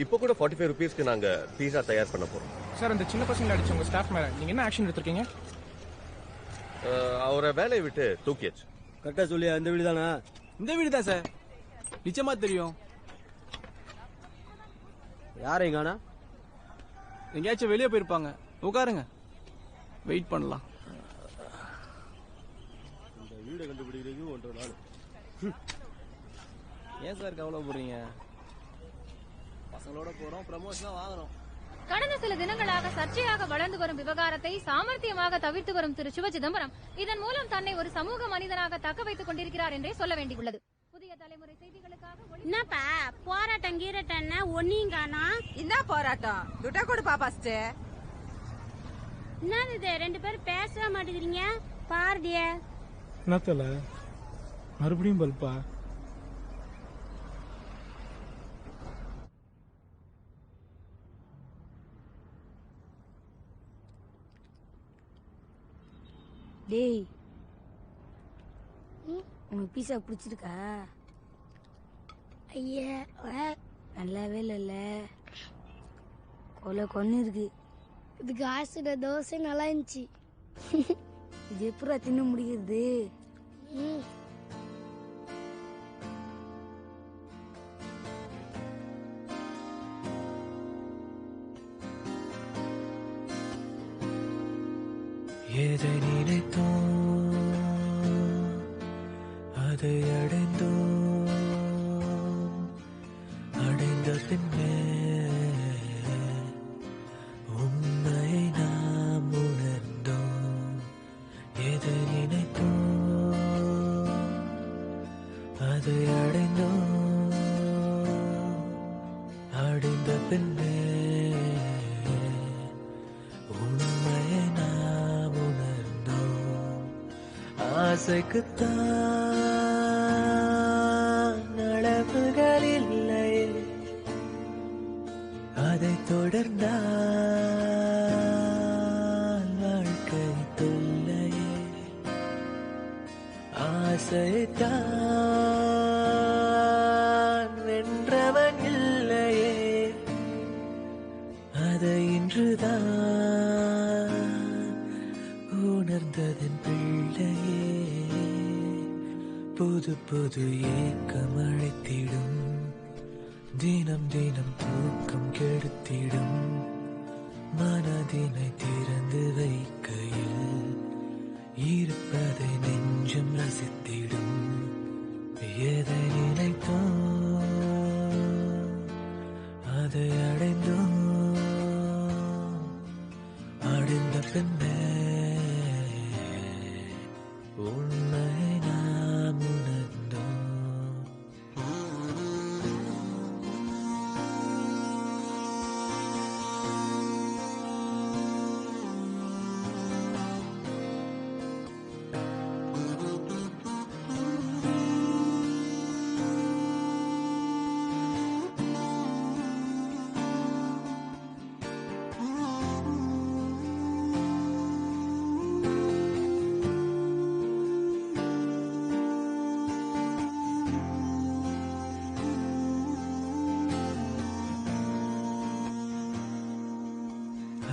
இப்போ கூட 45 ரூபீஸ்க்கு நாங்க பீட்சா தயார் பண்ண போறோம். சார், அந்த சின்ன பசங்களை அடிச்ச உங்க ஸ்டாஃப் மேல நீங்க என்ன ஆக்ஷன் எடுத்திருக்கீங்க? அவரை வேலையை விட்டு தூக்கியாச்சு. கரெக்டா சொல்லியா? இந்த வீடு தானா? இந்த வீடு தான் சார். நிச்சயமா தெரியும். யாரையும் காணா? எங்கேயாச்சும் வெளியே போயிருப்பாங்க. உட்காருங்க, வெயிட் பண்ணலாம். இந்த வீடை கண்டுபிடிக்கிறதுக்கு 1.5 நாள். ஏன் சார் கவலைப்படுறீங்க? பசங்களோட போறோம், ப்ரமோஷனா வாங்குறோம். கடந்த சில தினங்களாக சர்ச்சையாக வளர்ந்து வரும் விவகாரத்தை சாமர்த்தியமாக தவிர்த்து வரும் திரு சிவ சிதம்பரம் இதன் மூலம் தன்னை ஒரு சமூக மனிதனாக தக்க வைத்துக் கொண்டிருக்கிறார் என்றே சொல்ல வேண்டியுள்ளது. புதிய தலைமுறை செய்திகளுக்காக என்னப்பா போராட்டம் கீரட்டன்னா ஒன்னையும் காணா? என்ன போராட்டம்? துட்டா கொடுப்பா ஃபர்ஸ்ட். என்னது இது, 2 பேரும் பேசவே மாட்டேங்கிறீங்க? பாருடிய என்னத்தல மறுபடியும் பல்பா? டேய், உனக்கு பீஸா பிடிச்சிருக்கா? ஐயா நல்லாவே இல்லைல்ல, கொன்னு இருக்கு. இதுக்கு ஆசிட தோசை நல்லா இருந்துச்சு. இது எப்படா தின்னு முடிகிறது? எதை நினைத்தோம் அதை அடைந்தோம், அடைந்த பின்னே உண்மையை நாம் உணர்ந்தோம். எதை நினைத்தோம் அதை அடைந்தோம், அடைந்த பின்னே உண்மையை நாம் உணர்ந்தோம். ஆசைக்குத்தான் அளவுகள் இல்லை, அதை தொடர்ந்தால் வாழ்க்கை தொல்லையே. ஆசைத்தான் வென்றவன் இல்லையே, அதை இன்றுதான் உணர்ந்ததன் பிள்ளையே. புது புது ஏக்கம் அழைத்திடும், தினம் தினம் தூக்கம் கெடுத்திடும். மனதினை திறந்து வைக்கையில் இருப்பதை நெஞ்சம் ரசித்திடும். எதை நினைத்தோம் அதை அடைந்தோம், அடைந்த பின்னே உண்மை நாம் உணர்ந்தோம்.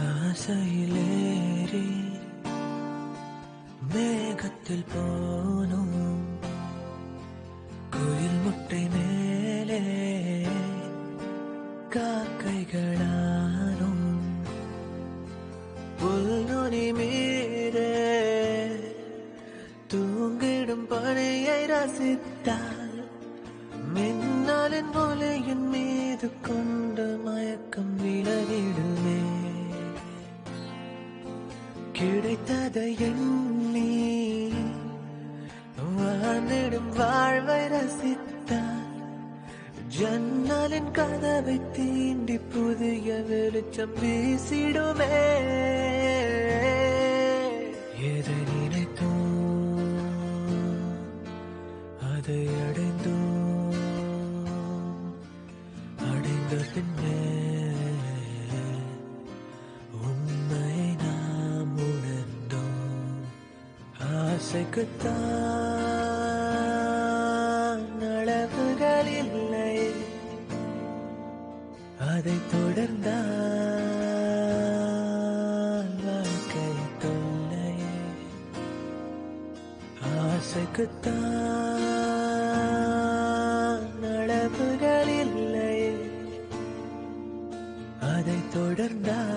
ஆசையிலேறி மேகத்தில் போனோம், கோயில் முட்டை மேலே காக்கைகளானோம், புல்நுனி மீதே தூங்கிடும் பனையை ரசித்தால் மின்னலின் ஒளியின் மீது கொண்ட மயக்கம் விலகிடுமே. கிடைத்ததை எண்ணி வாழ்ந்திடும் வாழ்வை ரசித்தால் ஜன்னலின் கதவை தீண்டி புதிய வெளிச்சம் வீசிடுமே. எதை நினைத்தோம் அதை அடைந்தோம், அடைந்த பின்னே ஆசைக்குத்தான் அளவுகள் இல்லை, அதை தொடர்ந்தால் வாழ்க்கை தொல்லை. ஆசைக்குத்தான் அளவுகள் இல்லை, அதை தொடர்ந்தால்